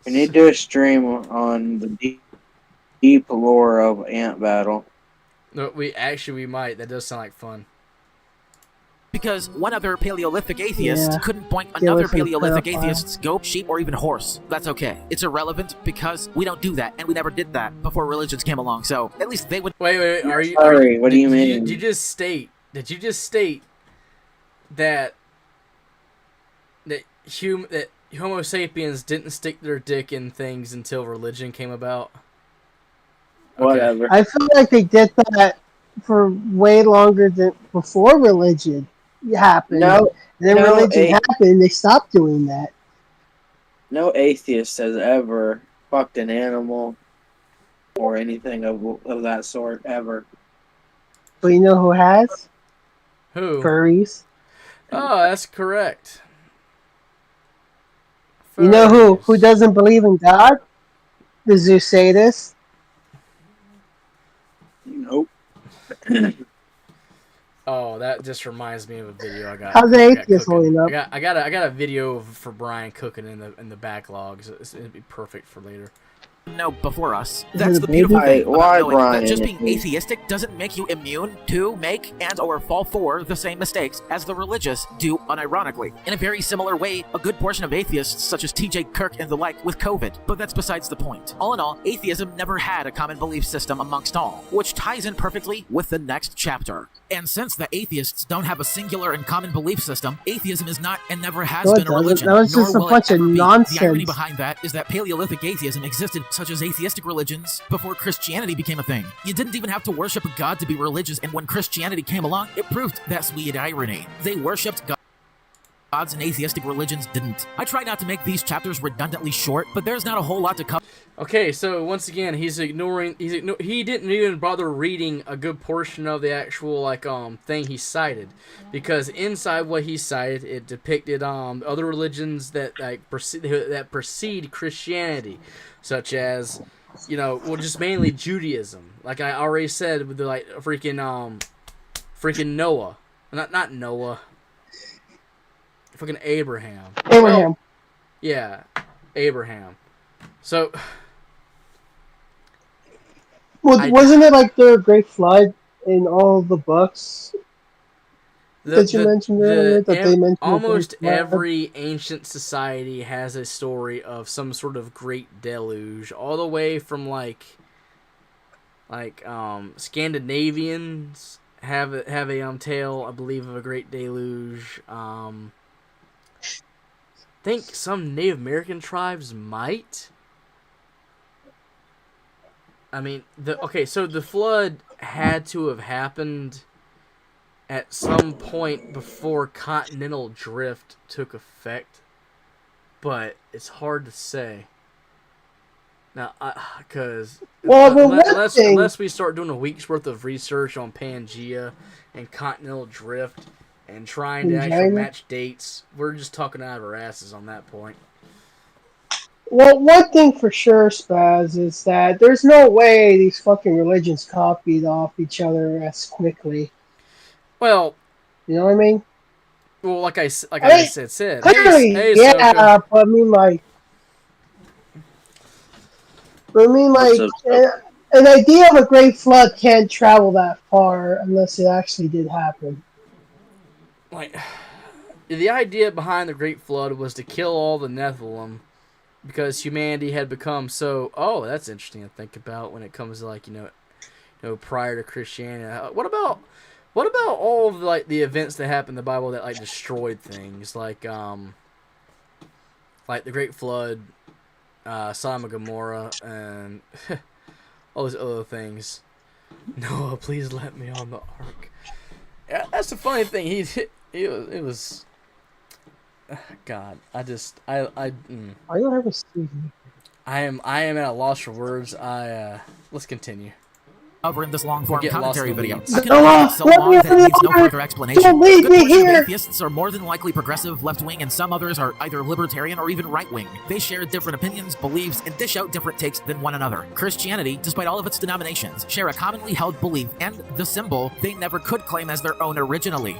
We need to do a stream on the deep lore of ant battle. No, we might. That does sound like fun. Because one other Paleolithic atheist couldn't point another Paleolithic atheist's goat, sheep, or even horse. That's okay. It's irrelevant because we don't do that, and we never did that before religions came along. So at least they would. Wait. What do you mean? Did you just state that Homo sapiens didn't stick their dick in things until religion came about? Okay. Whatever. I feel like they did that for way longer than before religion happened. Religion happened, they stopped doing that. No atheist has ever fucked an animal or anything of that sort ever. But you know who has? Who? Furries. Oh, that's correct. Furries. You know who doesn't believe in God? The Zeusadists. Nope. Oh, that just reminds me of a video I got. How's the atheist holding up? I got a video for Brian cooking in the backlogs. It'd be perfect for later. know before us. Is That's it a the beautiful baby? thing Why, about knowing Bryan? that just being atheistic doesn't make you immune to make and or fall for the same mistakes as the religious do unironically. In a very similar way, a good portion of atheists, such as T.J. Kirk and the like, with COVID. But that's besides the point. All in all, atheism never had a common belief system amongst all, which ties in perfectly with the next chapter. And since the atheists don't have a singular and common belief system, atheism is not and never has No, it been a doesn't. religion, That was nor just a will bunch it of ever be. The nonsense. irony behind that is that Paleolithic atheism existed, such as atheistic religions, before Christianity became a thing. You didn't even have to worship a god to be religious, and when Christianity came along, it proved that sweet irony. They worshipped gods and atheistic religions didn't. I try not to make these chapters redundantly short, but there's not a whole lot to cover. Okay, so once again, he didn't even bother reading a good portion of the actual thing he cited, because inside what he cited, it depicted other religions that precede Christianity, such as just mainly Judaism. Like I already said, with the freaking Noah, not Noah, freaking Abraham. Abraham. Well, yeah, Abraham. So. Wasn't it like the Great Flood in all the books that you mentioned earlier? That they mentioned almost every ancient society has a story of some sort of great deluge, all the way from Scandinavians have a tale, I believe, of a great deluge. I think some Native American tribes might. I mean, so the flood had to have happened at some point before continental drift took effect, but it's hard to say. Now, because unless we start doing a week's worth of research on Pangea and continental drift and trying to actually match dates, we're just talking out of our asses on that point. Well, one thing for sure, Spaz, is that there's no way these fucking religions copied off each other as quickly. Well, you know what I mean? Well, like I said, clearly, hey, yeah, Soka. but I mean, an idea of a great flood can't travel that far unless it actually did happen. The idea behind the Great Flood was to kill all the Nephilim, because humanity had become so. Oh, that's interesting to think about when it comes to prior to Christianity. What about all of the events that happened in the Bible that destroyed things, like the Great Flood, Sodom and Gomorrah, and all those other things. Noah, please let me on the ark. Yeah, that's the funny thing. It was. God, I don't have a Steve. I am at a loss for words. Let's continue. Over in this long-form commentary video. So long that it needs no further explanation. Don't leave Good me portion of here. atheists are more than likely progressive, left-wing, and some others are either libertarian or even right-wing. They share different opinions, beliefs, and dish out different takes than one another. Christianity, despite all of its denominations, share a commonly held belief and the symbol they never could claim as their own originally.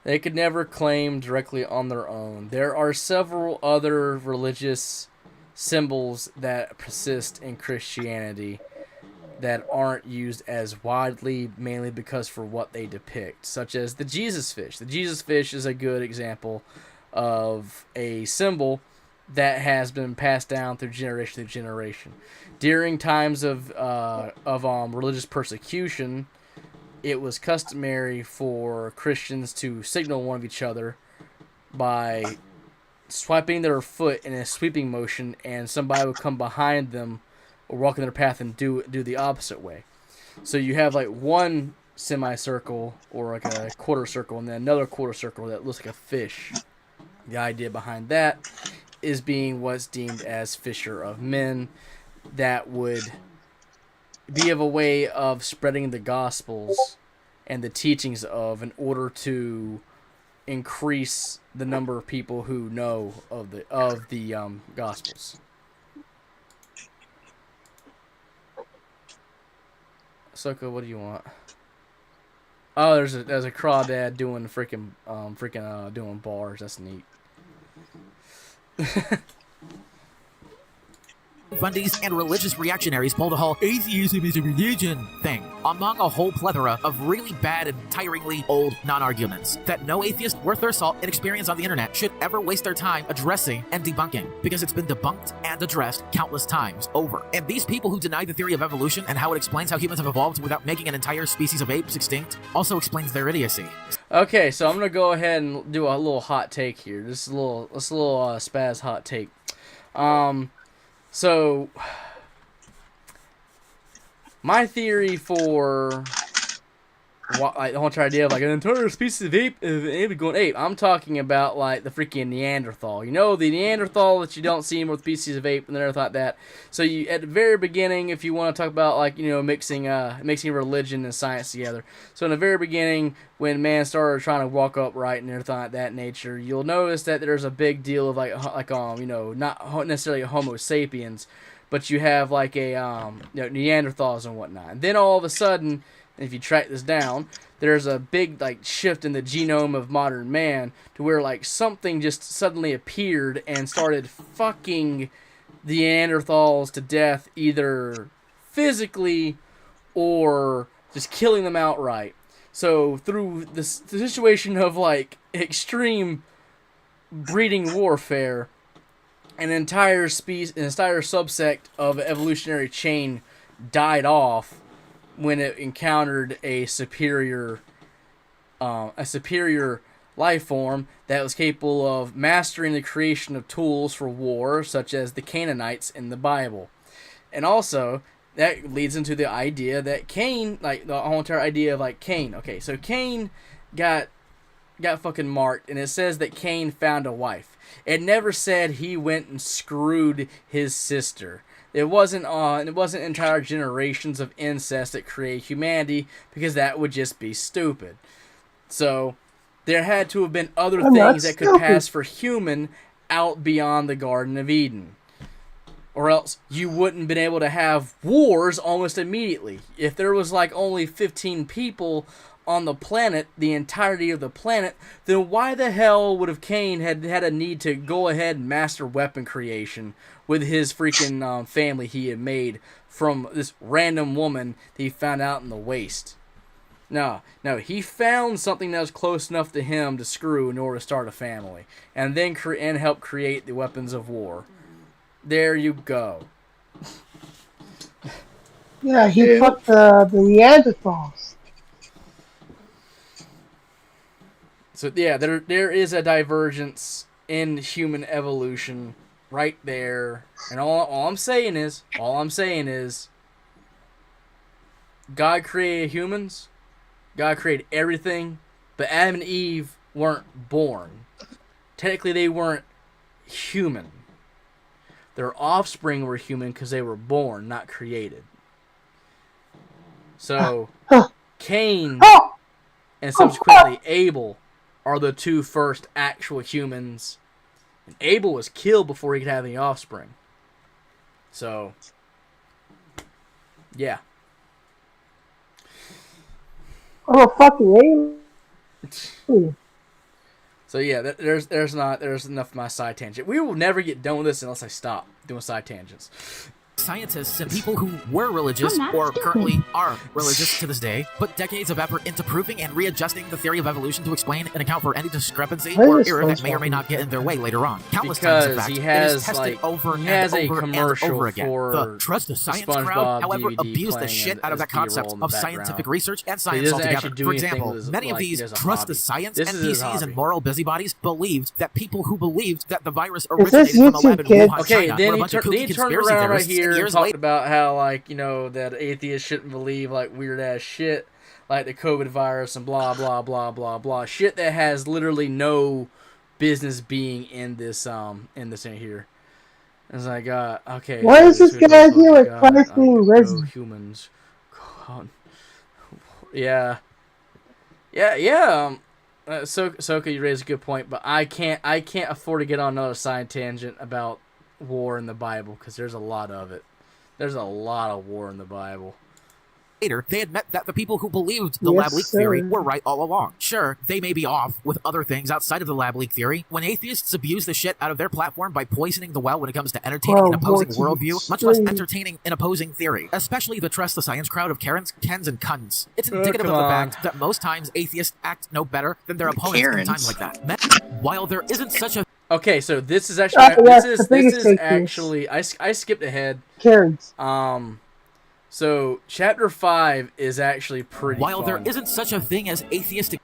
They could never claim directly on their own. There are several other religious symbols that persist in Christianity that aren't used as widely, mainly because for what they depict, such as the Jesus fish. The Jesus fish is a good example of a symbol that has been passed down through generation to generation. During times of religious persecution, it was customary for Christians to signal one of each other by swiping their foot in a sweeping motion, and somebody would come behind them or walk in their path and do the opposite way. So you have one semicircle or a quarter circle, and then another quarter circle that looks like a fish. The idea behind that is being what's deemed as fisher of men, that would be of a way of spreading the gospels and the teachings of, in order to increase the number of people who know of the gospels. Soka, what do you want? Oh, there's a crawdad doing doing bars. That's neat. fundies, and religious reactionaries pulled a whole atheism is a religion thing among a whole plethora of really bad and tiringly old non-arguments that no atheist worth their salt and experience on the internet should ever waste their time addressing and debunking, because it's been debunked and addressed countless times over. And these people who deny the theory of evolution and how it explains how humans have evolved without making an entire species of apes extinct also explains their idiocy. Okay, so I'm gonna go ahead and do a little hot take here. This is a little spaz hot take. So my theory for what, like, the whole idea of like an entire species of ape going ape. I'm talking about like the freaking Neanderthal. You know, the Neanderthal that you don't see more with species of ape and everything like that. So you, at the very beginning, if you want to talk about like, you know, mixing religion and science together. So in the very beginning, when man started trying to walk upright and everything like that nature, you'll notice that there's a big deal of like you know, not necessarily Homo sapiens, but you have like a you know, Neanderthals and whatnot. And then all of a sudden, if you track this down, there's a big like shift in the genome of modern man to where like something just suddenly appeared and started fucking the Neanderthals to death, either physically or just killing them outright. So through the situation of like extreme breeding warfare, an entire subsect of evolutionary chain died off when it encountered a superior life form that was capable of mastering the creation of tools for war, such as the Canaanites in the Bible. And also, that leads into the idea that Cain, like the whole entire idea of like Cain. Okay, so Cain got fucking marked, and it says that Cain found a wife. It never said he went and screwed his sister. It wasn't entire generations of incest that create humanity, because that would just be stupid. So there had to have been other things that could pass for human out beyond the Garden of Eden. Or else you wouldn't have been able to have wars almost immediately. If there was like only 15 people on the planet, the entirety of the planet, then why the hell would have Cain had a need to go ahead and master weapon creation with his freaking family he had made from this random woman that he found out in the waste? No, he found something that was close enough to him to screw in order to start a family, and then help create the weapons of war. There you go. Yeah, he fucked the Neanderthals. So yeah, there is a divergence in human evolution right there, and all I'm saying is, God created humans, God created everything, but Adam and Eve weren't born. Technically, they weren't human. Their offspring were human because they were born, not created. So Cain and subsequently Abel are the two first actual humans. And Abel was killed before he could have any offspring. So, yeah. Oh, fucking alien. So yeah, there's enough of my side tangent. We will never get done with this unless I stop doing side tangents. Scientists and people who were religious or currently are religious to this day put decades of effort into proving and readjusting the theory of evolution to explain and account for any discrepancy or error that may or may not get in their way later on. Countless times, in fact, it is tested over and over and over again. The Trust the Science crowd, however, abused the shit out of that concept of scientific research and science altogether. For example, many of these Trust the Science NPCs and moral busybodies believed that people who believed that the virus originated from a lab in Wuhan, China, were a bunch of kooky conspiracy theorists. Right here talked about how, like, you know, that atheists shouldn't believe like weird ass shit like the COVID virus and blah blah blah blah blah shit that has literally no business being in this in here. It's like okay. Why is this guy here with Christ being risen? Humans. God. Yeah. Soka, you raised a good point, but I can't afford to get on another side tangent about war in the Bible, because there's a lot of it. There's a lot of war in the Bible. Later, they admit that the people who believed the lab leak theory were right all along. Sure, they may be off with other things outside of the lab leak theory. When atheists abuse the shit out of their platform by poisoning the well when it comes to entertaining an opposing worldview, much less entertaining an opposing theory, especially the trust the science crowd of Karens, Kens, and Cunts. It's indicative of the fact that most times atheists act no better than their opponents in times like that. While there isn't such a... Okay, so this is actually... this is actually... I skipped ahead. Karens. So, Chapter 5 is actually pretty While fun. there isn't such a thing as atheistic...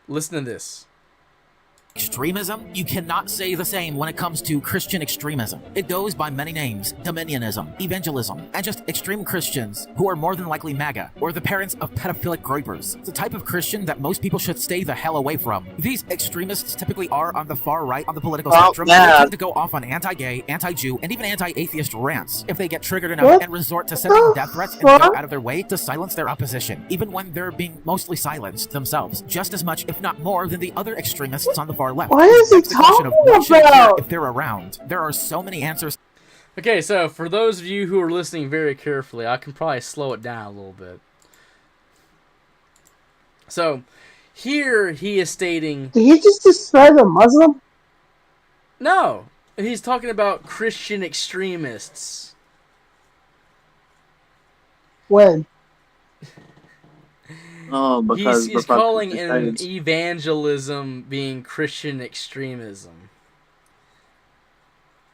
Listen to this. Extremism, you cannot say the same when it comes to Christian extremism. It goes by many names: dominionism, evangelism, and just extreme Christians who are more than likely MAGA, or the parents of pedophilic groypers. It's a type of Christian that most people should stay the hell away from. These extremists typically are on the far right on the political spectrum, and they tend to go off on anti-gay, anti-Jew, and even anti-atheist rants if they get triggered enough and resort to sending death threats and go out of their way to silence their opposition, even when they're being mostly silenced themselves, just as much, if not more, than the other extremists on the far left. What is he talking about? If they're around, there are so many answers. Okay, so for those of you who are listening very carefully, I can probably slow it down a little bit. So, here he is stating... Did he just describe a Muslim? No, he's talking about Christian extremists. When? Oh, because he's calling an evangelism being Christian extremism.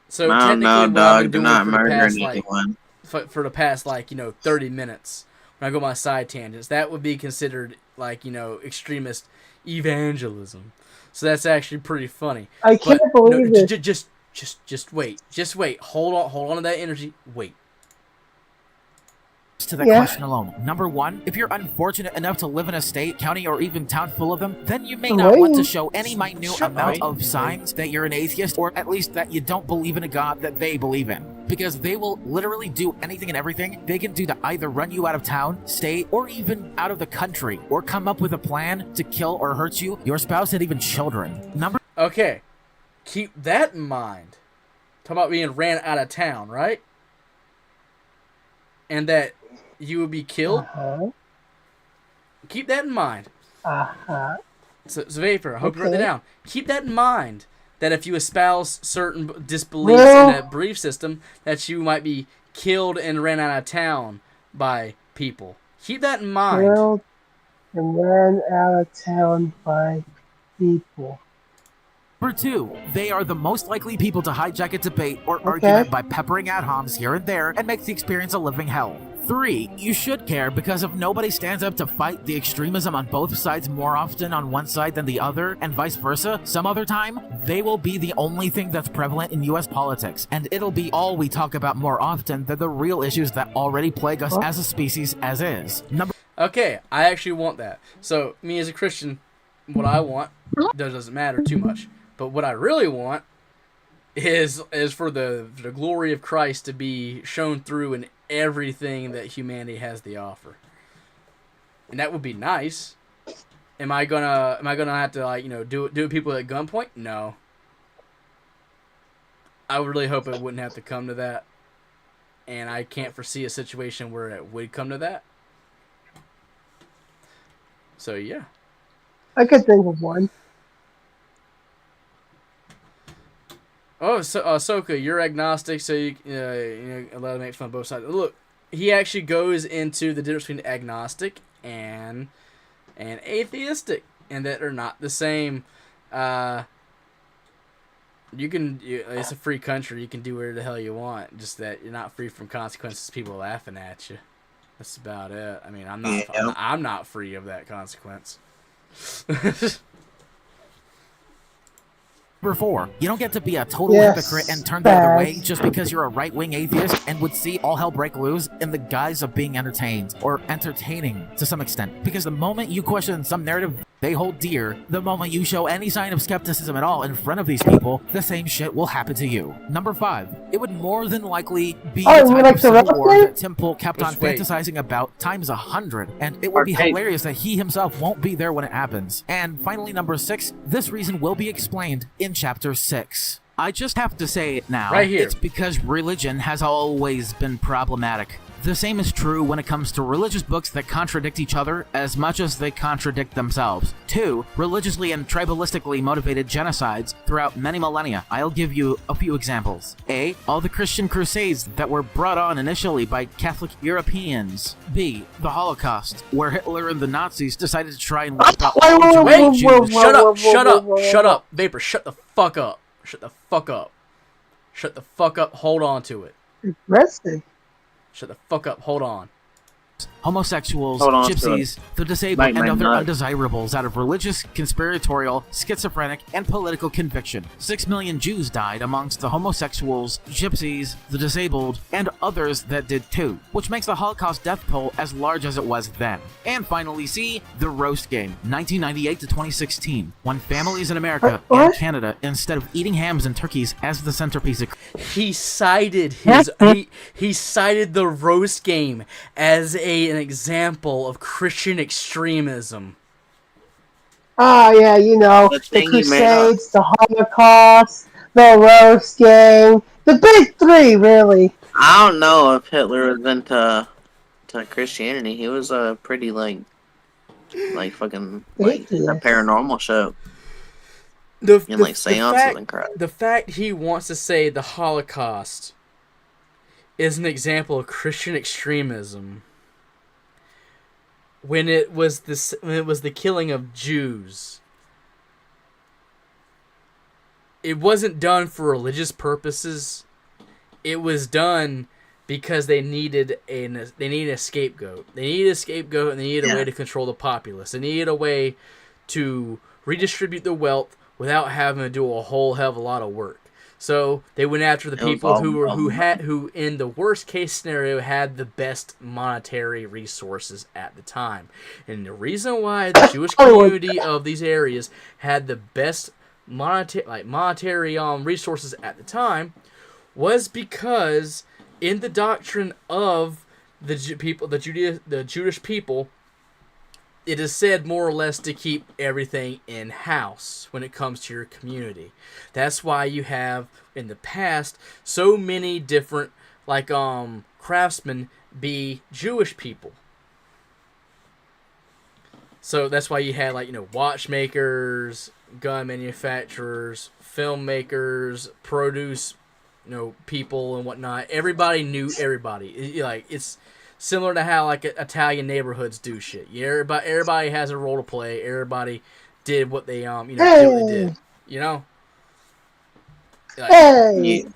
So technically, what I've been doing for the past 30 minutes, when I go on my side tangents, that would be considered extremist evangelism. So that's actually pretty funny. I can't believe it. Just wait. Hold on to that energy. Wait. To that question alone. Number one, if you're unfortunate enough to live in a state, county, or even town full of them, then you may not want to show any minute amount of signs that you're an atheist, or at least that you don't believe in a God that they believe in. Because they will literally do anything and everything they can do to either run you out of town, state, or even out of the country, or come up with a plan to kill or hurt you, your spouse, and even children. Okay, keep that in mind. Talking about being ran out of town, right? And that you would be killed. Keep that in mind. So Vapor, I hope you wrote that down. Keep that in mind, that if you espouse certain disbeliefs in that belief system, that you might be killed and ran out of town by people. Keep that in mind. Killed and ran out of town by people. Number two, they are the most likely people to hijack a debate or argument by peppering ad homs here and there and make the experience a living hell. 3, you should care because if nobody stands up to fight the extremism on both sides more often on one side than the other, and vice versa, some other time, they will be the only thing that's prevalent in US politics, and it'll be all we talk about more often than the real issues that already plague us as a species as is. Okay, I actually want that. So, me as a Christian, what I want doesn't matter too much. But what I really want is for the glory of Christ to be shown through in everything that humanity has to offer. And that would be nice. Am I gonna have to do it to people at gunpoint? No. I would really hope it wouldn't have to come to that. And I can't foresee a situation where it would come to that. So yeah. I could think of one. Oh, so Ahsoka, you're agnostic, so you allowed to make fun of both sides. Look, he actually goes into the difference between agnostic and atheistic, and that are not the same. It's a free country. You can do whatever the hell you want. Just that you're not free from consequences. People laughing at you. That's about it. I mean, I'm not free of that consequence. Number 4, you don't get to be a total hypocrite and turn the other way just because you're a right-wing atheist and would see all hell break loose in the guise of being entertained, or entertaining to some extent. Because the moment you question some narrative they hold dear, the moment you show any sign of skepticism at all in front of these people, the same shit will happen to you. Number 5, it would more than likely be the type of civil war that Tim Pool kept on fantasizing about times 100, and it would be hilarious that he himself won't be there when it happens. And finally, number 6, this reason will be explained in Chapter 6. I just have to say it now. Right here. It's because religion has always been problematic. The same is true when it comes to religious books that contradict each other as much as they contradict themselves. 2. Religiously and tribalistically motivated genocides throughout many millennia. I'll give you a few examples. A. All the Christian crusades that were brought on initially by Catholic Europeans. B. The Holocaust, where Hitler and the Nazis decided to try and wipe out all Jewish Jews. Shut up, Vapor, shut the fuck up. Shut the fuck up. Shut the fuck up, hold on to it. Aggressive. Shut the fuck up, hold on. Homosexuals, Hold on, gypsies, the disabled, Bite and my other nut. undesirables out of religious, conspiratorial, schizophrenic, and political conviction. 6 million Jews died amongst the homosexuals, gypsies, the disabled, and others that did too, which makes the Holocaust death toll as large as it was then. And finally, C, the roast game, 1998 to 2016, when families in America and Canada, instead of eating hams and turkeys as the centerpiece of He cited he cited the roast game as an example of Christian extremism. Ah, yeah, you know, The the thing he made up. Crusades, the Holocaust, the roast gang, the big three, really. I don't know if Hitler was into Christianity. He was a pretty like fucking like a Atheist. paranormal show The and like seances and crap. The fact he wants to say the Holocaust is an example of Christian extremism when it was the killing of Jews. It wasn't done for religious purposes. It was done because they needed a scapegoat. They needed a scapegoat, and they needed a way to control the populace. They needed a way to redistribute the wealth without having to do a whole hell of a lot of work. So they went after the people who in the worst case scenario had the best monetary resources at the time. And the reason why the Jewish community of these areas had the best monetary resources at the time was because in the doctrine of the Jewish people, it is said more or less to keep everything in-house when it comes to your community. That's why you have, in the past, so many different, craftsmen be Jewish people. So that's why you had, watchmakers, gun manufacturers, filmmakers, produce, people and whatnot. Everybody knew everybody. It's similar to how Italian neighborhoods do shit. Everybody has a role to play. Everybody did what they did what they did.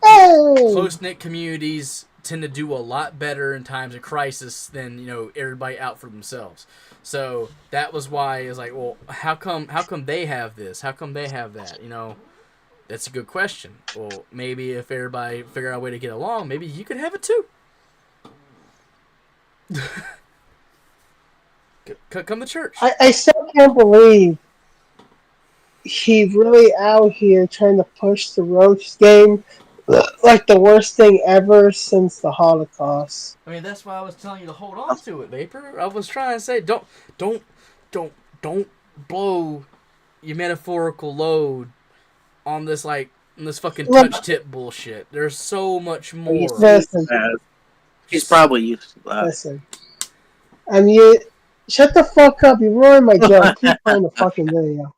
Close knit communities tend to do a lot better in times of crisis than everybody out for themselves. So that was why it's like, well, how come they have this? How come they have that? That's a good question. Well, maybe if everybody figure out a way to get along, maybe you could have it too. Come to church. I still can't believe he's really out here trying to push the roast game like the worst thing ever since the Holocaust. I mean, that's why I was telling you to hold on to it, Vapor. I was trying to say, don't blow your metaphorical load on this fucking touch tip bullshit. There's so much more. Listen, He's probably used to that. listen. I mean, shut the fuck up. You ruined my joke. Keep playing the fucking video.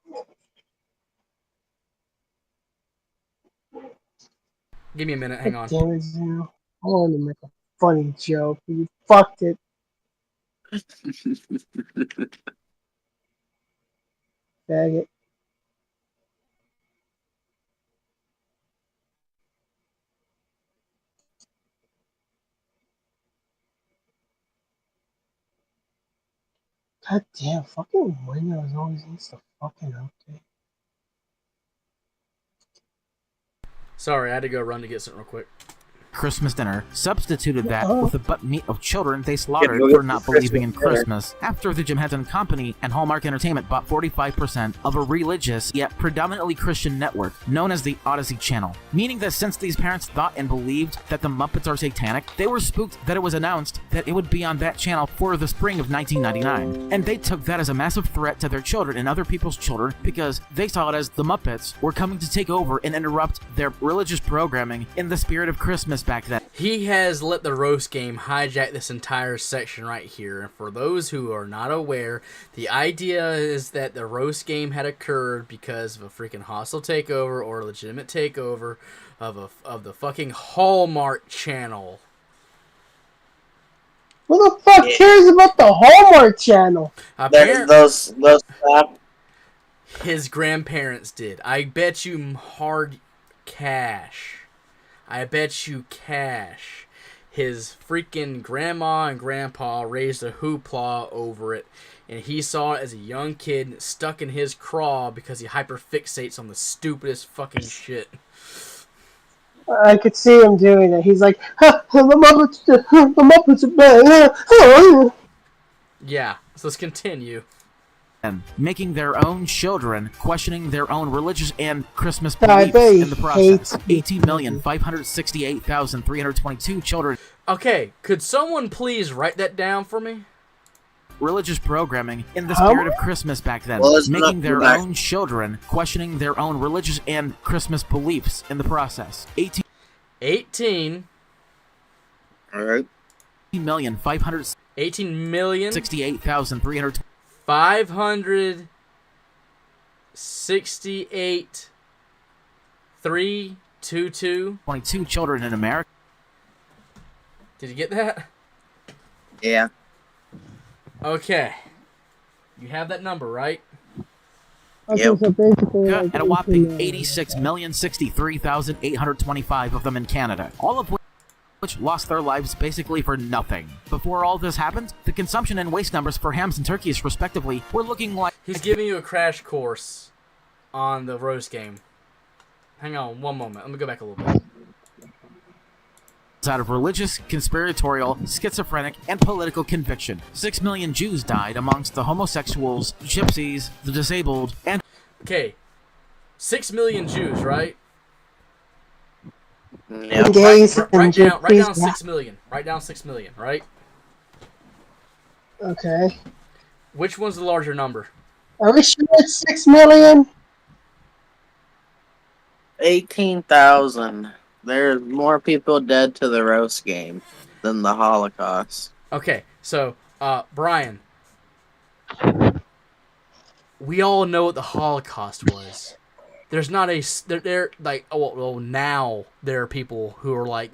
Give me a minute. Hang on. Damn it, Zeno. I wanted to make a funny joke, but you fucked it. Faggot. God damn, fucking Windows always needs to fucking update. Sorry, I had to go run to get something real quick. Christmas dinner, substituted that Uh-oh. with the butt meat of children they slaughtered go for get not the believing in Christmas dinner. Christmas. After the Jim Henson Company and Hallmark Entertainment bought 45% of a religious yet predominantly Christian network known as the Odyssey Channel, meaning that since these parents thought and believed that the Muppets are satanic, they were spooked that it was announced that it would be on that channel for the spring of 1999, and they took that as a massive threat to their children and other people's children because they saw it as the Muppets were coming to take over and interrupt their religious programming in the spirit of Christmas Christmas back then. He has let the roast game hijack this entire section right here. And for those who are not aware, the idea is that the roast game had occurred because of a freaking hostile takeover or a legitimate takeover of the fucking Hallmark Channel. Who the fuck cares about the Hallmark Channel? Those His grandparents did. I bet you hard cash. I bet you cash. His freaking grandma and grandpa raised a hoopla over it, and he saw it as a young kid and it stuck in his craw because he hyperfixates on the stupidest fucking shit. I could see him doing it. He's like, the Muppets are bad. Yeah, so let's continue. Making their own children, questioning their own religious and Christmas I beliefs bet he in the process. hates 18,568,322 children. Okay, could someone please write that down for me? Religious programming in the How spirit of much? Christmas back then. Well, it's Making not their back. own children, questioning their own religious and Christmas beliefs in the process. 18 All right. 18,568,322 568 322. children in America. Did you get that? Yeah. Okay. You have that number, right? Okay, Yep. so basically, like, And a whopping 86,063,825 of them in Canada, all of which lost their lives basically for nothing. Before all this happened, the consumption and waste numbers for hams and turkeys, respectively, were looking like... He's giving you a crash course on the roast game. Hang on one moment. Let me go back a little bit. out of religious, conspiratorial, schizophrenic, and political conviction. 6 million Jews died amongst the homosexuals, gypsies, the disabled, and... Okay. 6 million Jews, right? Yeah. gays and Write down gypsies. 6 million. Write down 6 million, right? Okay. Which one's the larger number? Are we sure it's 6 million? 18,000. There's more people dead to the roast game than the Holocaust. Okay, so, Brian. We all know what the Holocaust was. There's not a... There like, well, now there are people who are like,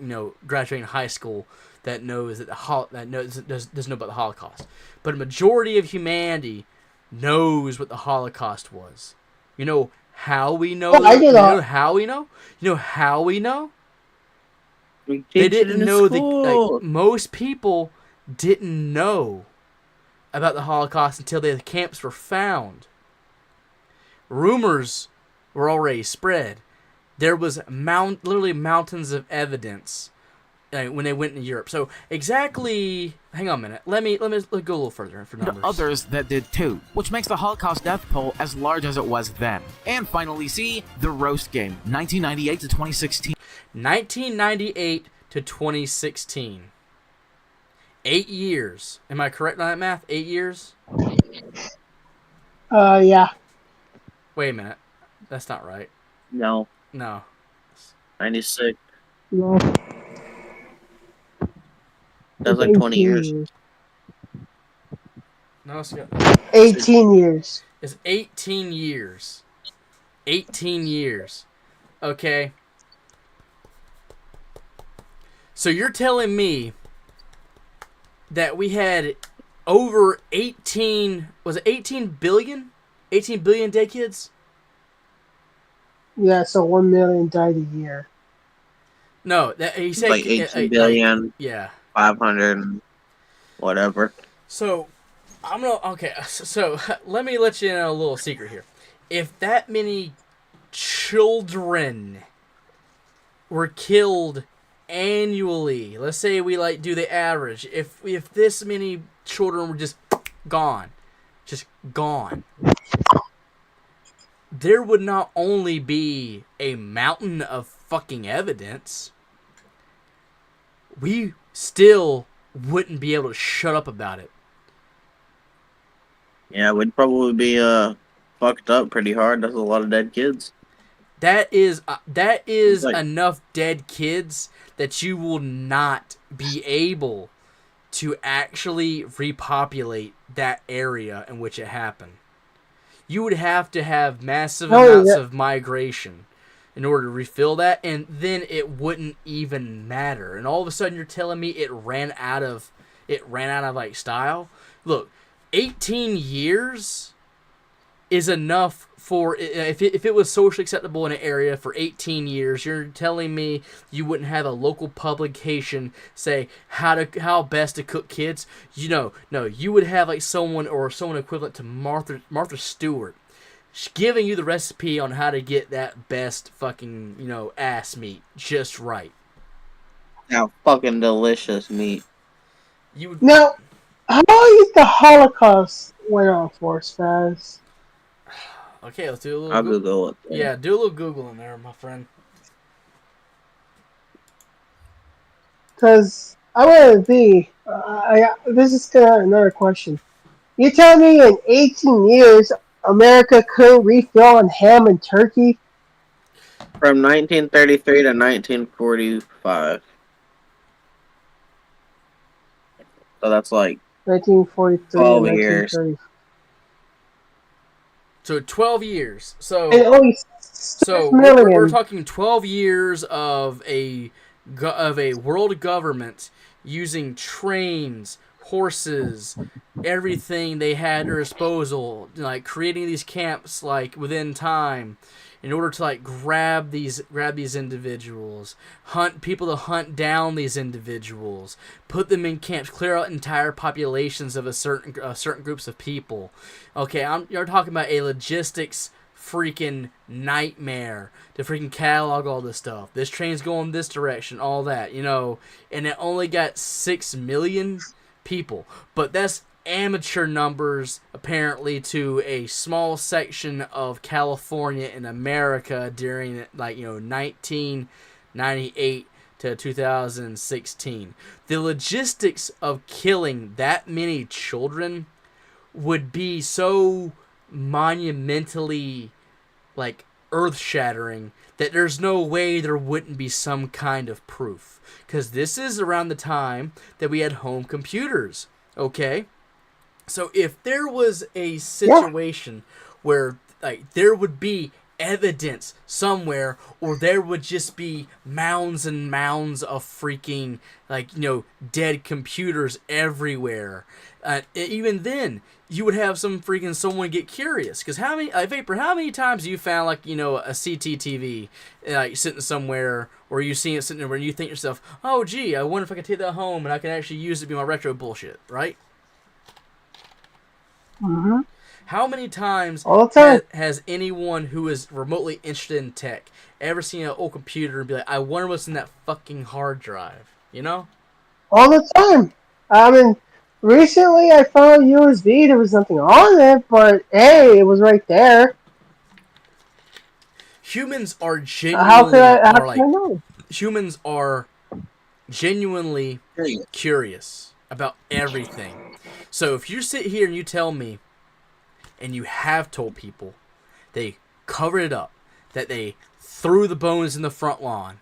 graduating high school that knows that doesn't know about the Holocaust. But a majority of humanity knows what the Holocaust was. You know how we know? Oh, I do you not. know how we know? You know how we know? We They teach it didn't in know school. most people didn't know about the Holocaust until the camps were found. Rumors were already spread. There was literally mountains of evidence when they went to Europe. So exactly, hang on a minute. Let me go a little further for numbers. others that did too, which makes the Holocaust death toll as large as it was then. And finally, see the roast game, 1998 to 2016. 1998 to 2016. 8 years. Am I correct on that math? 8 years? Yeah. Wait a minute. That's not right. No, No. 96. No. That's like 20 years. No, it's 18 years. It's 18 years. 18 years. Okay. So you're telling me that we had over 18... Was it 18 billion? 18 billion dead kids? Yeah, so 1 million died a year. No, he said... Like 18 billion, Yeah. 500, and whatever. So, I'm gonna... Okay, so let me let you in a little secret here. If that many children were killed annually, let's say we do the average, if this many children were just gone, there would not only be a mountain of fucking evidence, we still wouldn't be able to shut up about it. Yeah, we'd probably be fucked up pretty hard. That's a lot of dead kids. That is Like- enough dead kids that you will not be able to actually repopulate that area in which it happened. You would have to have massive amounts of migration in order to refill that, and then it wouldn't even matter. And all of a sudden, you're telling me it ran out of like style. Look, 18 years is enough for if it was socially acceptable in an area for 18 years. You're telling me you wouldn't have a local publication say how best to cook kids? No, you would have like someone equivalent to Martha Stewart giving you the recipe on how to get that best fucking ass meat just right. Now, fucking delicious meat. You would Now, how long is the Holocaust went on for, Spaz? Okay, let's do a little. I'll Google it. Yeah, do a little Google in there, my friend. Because I want to be. This is another question. You tell me in 18 years America couldn't refill on ham and turkey? From 1933 to 1945. So that's like 1943 12 to years. 1930. So 12 years. So And only 6 million. we're talking 12 years of a world government using trains, horses, everything they had at their disposal, like creating these camps like within time in order to like grab these individuals, hunt down these individuals, put them in camps, clear out entire populations of certain groups of people. Okay, you're talking about a logistics freaking nightmare to freaking catalog all this stuff. This train's going this direction, all that, and it only got 6 million people, but that's amateur numbers apparently to a small section of California in America during 1998 to 2016. The logistics of killing that many children would be so monumentally like earth-shattering that there's no way there wouldn't be some kind of proof, because this is around the time that we had home computers. Okay, so if there was a situation where like there would be evidence somewhere, or there would just be mounds and mounds of freaking dead computers everywhere, even then you would have someone get curious. Because how many times have you found a CCTV sitting somewhere, or you seen it sitting there, where you think to yourself, oh gee, I wonder if I can take that home and I can actually use it to be my retro bullshit, right? Mm-hmm. How many times All the time. has anyone who is remotely interested in tech ever seen an old computer and be like, I wonder what's in that fucking hard drive? All the time. I mean, recently I found a USB. There was nothing on it, but hey, it was right there. Humans are How could I know? Humans are genuinely curious about everything. So if you sit here and you tell me, and you have told people, they covered it up, that they threw the bones in the front lawn,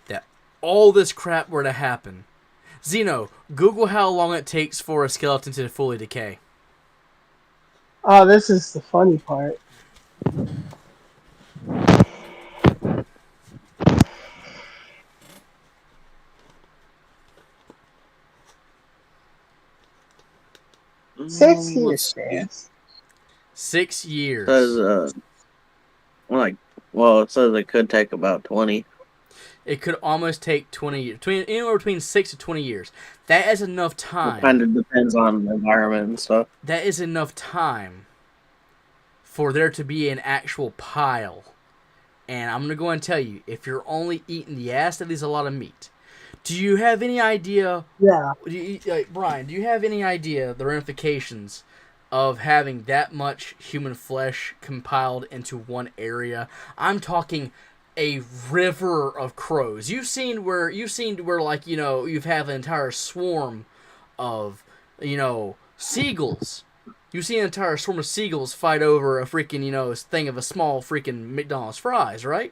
that all this crap were to happen. Zeno, Google how long it takes for a skeleton to fully decay. Oh, this is the funny part. Six years, Spaz. 6 years. It says it could take about 20. It could almost take 20 years. Anywhere between 6 to 20 years. That is enough time. It kind of depends on the environment and stuff. That is enough time for there to be an actual pile. And I'm going to go and tell you, if you're only eating the ass, that is a lot of meat. Do you have any idea? Yeah. Brian, do you have any idea the ramifications of having that much human flesh compiled into one area? I'm talking a river of crows. You've seen where you've have an entire swarm of seagulls. You see an entire swarm of seagulls fight over a freaking, thing of a small freaking McDonald's fries, right?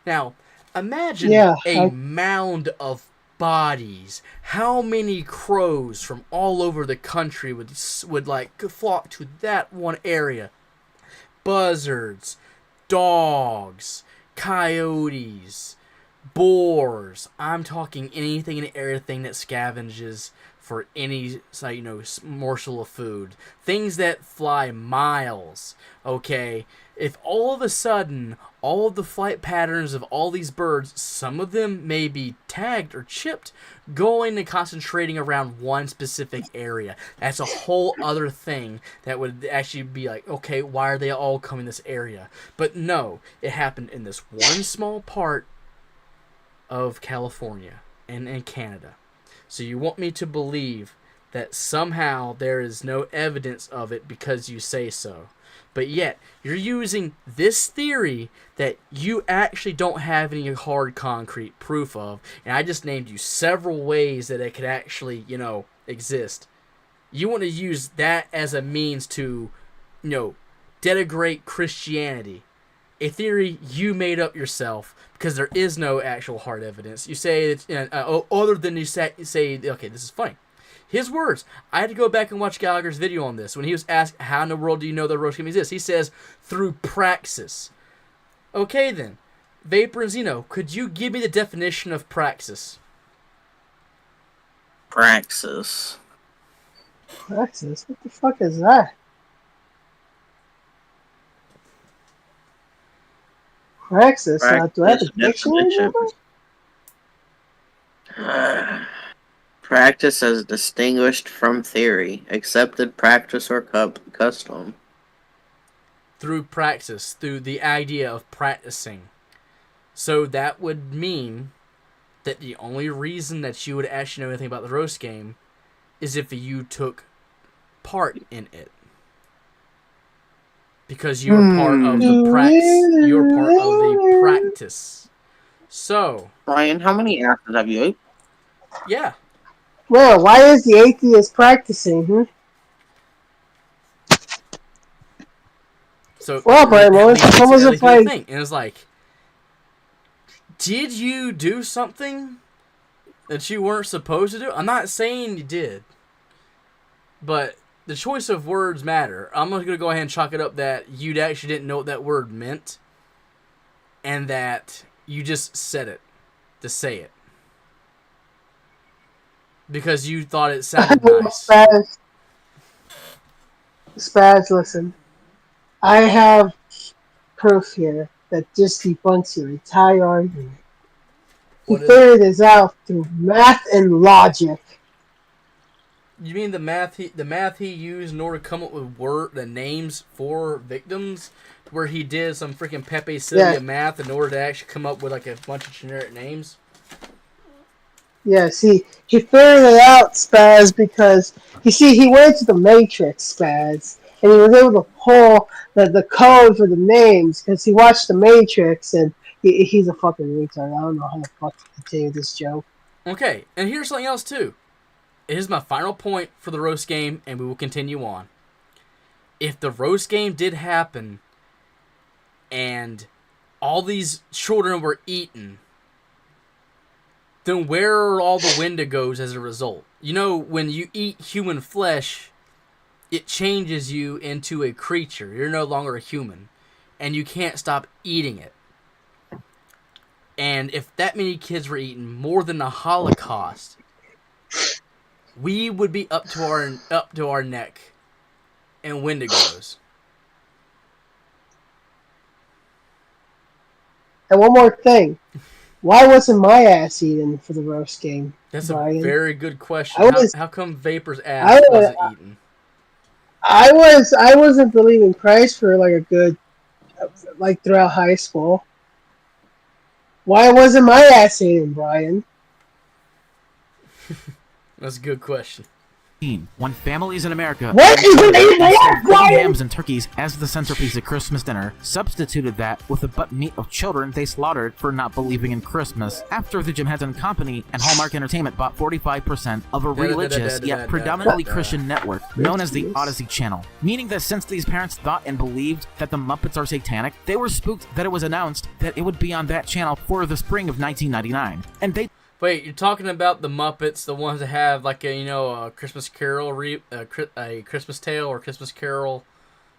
Now, imagine a mound of bodies. How many crows from all over the country would like flock to that one area? Buzzards, dogs, coyotes, boars. I'm talking anything and everything that scavenges for any morsel of food. Things that fly miles. Okay, if all of a sudden all of the flight patterns of all these birds, some of them may be tagged or chipped, going and concentrating around one specific area. That's a whole other thing that would actually be like, okay, why are they all coming this area? But no, it happened in this one small part of California and in Canada. So you want me to believe that somehow there is no evidence of it because you say so. But yet, you're using this theory that you actually don't have any hard concrete proof of, and I just named you several ways that it could actually, exist. You want to use that as a means to, denigrate Christianity. A theory you made up yourself because there is no actual hard evidence. You say that, other than you say, okay, this is funny. His words. I had to go back and watch Gallagher's video on this. When he was asked, how in the world do you know the roast game exists? He says, through praxis. Okay then. Vapor and Zeno, could you give me the definition of praxis? Praxis. Praxis? What the fuck is that? Praxis? Do I have a dictionary? Practice as distinguished from theory, accepted practice or custom. Through praxis, through the idea of practicing. So that would mean that the only reason that you would actually know anything about the roast game is if you took part in it. Because you were part of the praxis. You were part of the practice. So, Bryan, how many apples have you ate? Yeah. Well, why is the atheist practicing? So, well, Bryan Mullins, it's almost like thing. And it's like, did you do something that you weren't supposed to do? I'm not saying you did, but the choice of words matter. I'm just going to go ahead and chalk it up that you actually didn't know what that word meant, and that you just said it to say it. Because you thought it sounded nice. Spaz, listen. I have proof here that just debunks your entire argument. He figured this out through math and logic. You mean the math he used in order to come up with the names for victims? Where he did some freaking Pepe Sylvia math in order to actually come up with like a bunch of generic names? Yeah, see, he figured it out, Spaz, because, he went to the Matrix, Spaz, and he was able to pull the code for the names, because he watched the Matrix, and he's a fucking retard. I don't know how the fuck to continue this joke. Okay, and here's something else, too. Here's my final point for the roast game, and we will continue on. If the roast game did happen, and all these children were eaten, then where are all the Wendigos as a result? When you eat human flesh, it changes you into a creature. You're no longer a human. And you can't stop eating it. And if that many kids were eaten, more than the Holocaust, we would be up to our neck in Wendigos. And one more thing. Why wasn't my ass eaten for the roast game? That's Bryan? A very good question. How come Vapor's ass wasn't eaten? I wasn't believing Christ for like a good, throughout high school. Why wasn't my ass eaten, Bryan? That's a good question. when families in America What is it even instead of Brian? hams and turkeys as the centerpiece of Christmas dinner, substituted that with the butt meat of children they slaughtered for not believing in Christmas. After the Jim Henson Company and Hallmark Entertainment bought 45% of a religious yet predominantly Christian network known as the Odyssey Channel, meaning that since these parents thought and believed that the Muppets are satanic, they were spooked that it was announced that it would be on that channel for the spring of 1999, and they Wait, you're talking about the Muppets, the ones that have like a Christmas Carol a Christmas Tale or Christmas Carol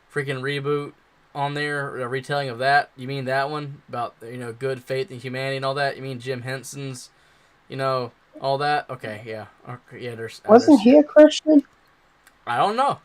freaking reboot on there, a retelling of that? You mean that one about good faith and humanity and all that? You mean Jim Henson's, all that? Okay, yeah, okay, yeah. Wasn't he a Christian? I don't know.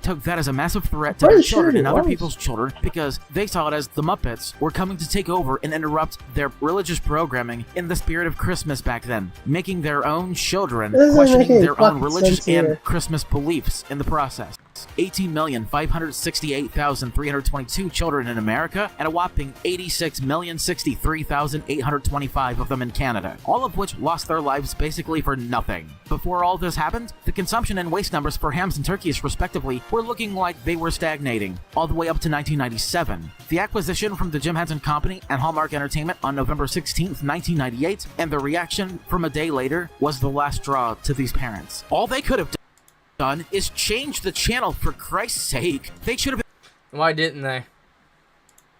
took that as a massive threat to their children and other people's children because they saw it as the Muppets were coming to take over and interrupt their religious programming in the spirit of Christmas back then, making their own children questioning their own religious and Christmas beliefs in the process. 18,568,322 children in America and a whopping 86,063,825 of them in Canada, all of which lost their lives basically for nothing. Before all this happened, the consumption and waste numbers for hams and turkeys respectively were looking like they were stagnating, all the way up to 1997. The acquisition from the Jim Henson Company and Hallmark Entertainment on November 16th, 1998, and the reaction from a day later was the last straw to these parents. All they could have done is change the channel, for Christ's sake. They should have Why didn't they?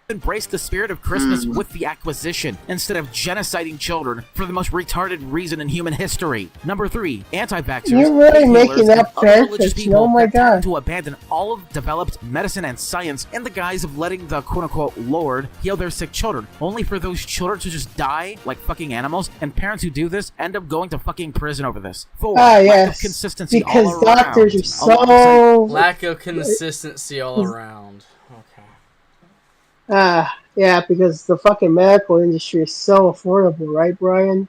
embraced the spirit of Christmas with the acquisition instead of genociding children for the most retarded reason in human history. Number 3, anti-vaxxers. You're really making up fanfiction. Oh my god. To abandon all of developed medicine and science in the guise of letting the quote-unquote Lord heal their sick children, only for those children to just die like fucking animals, and parents who do this end up going to fucking prison over this. 4, lack of consistency because all around. Doctors are so... Lack of consistency all around. Yeah, because the fucking medical industry is so affordable, right, Brian?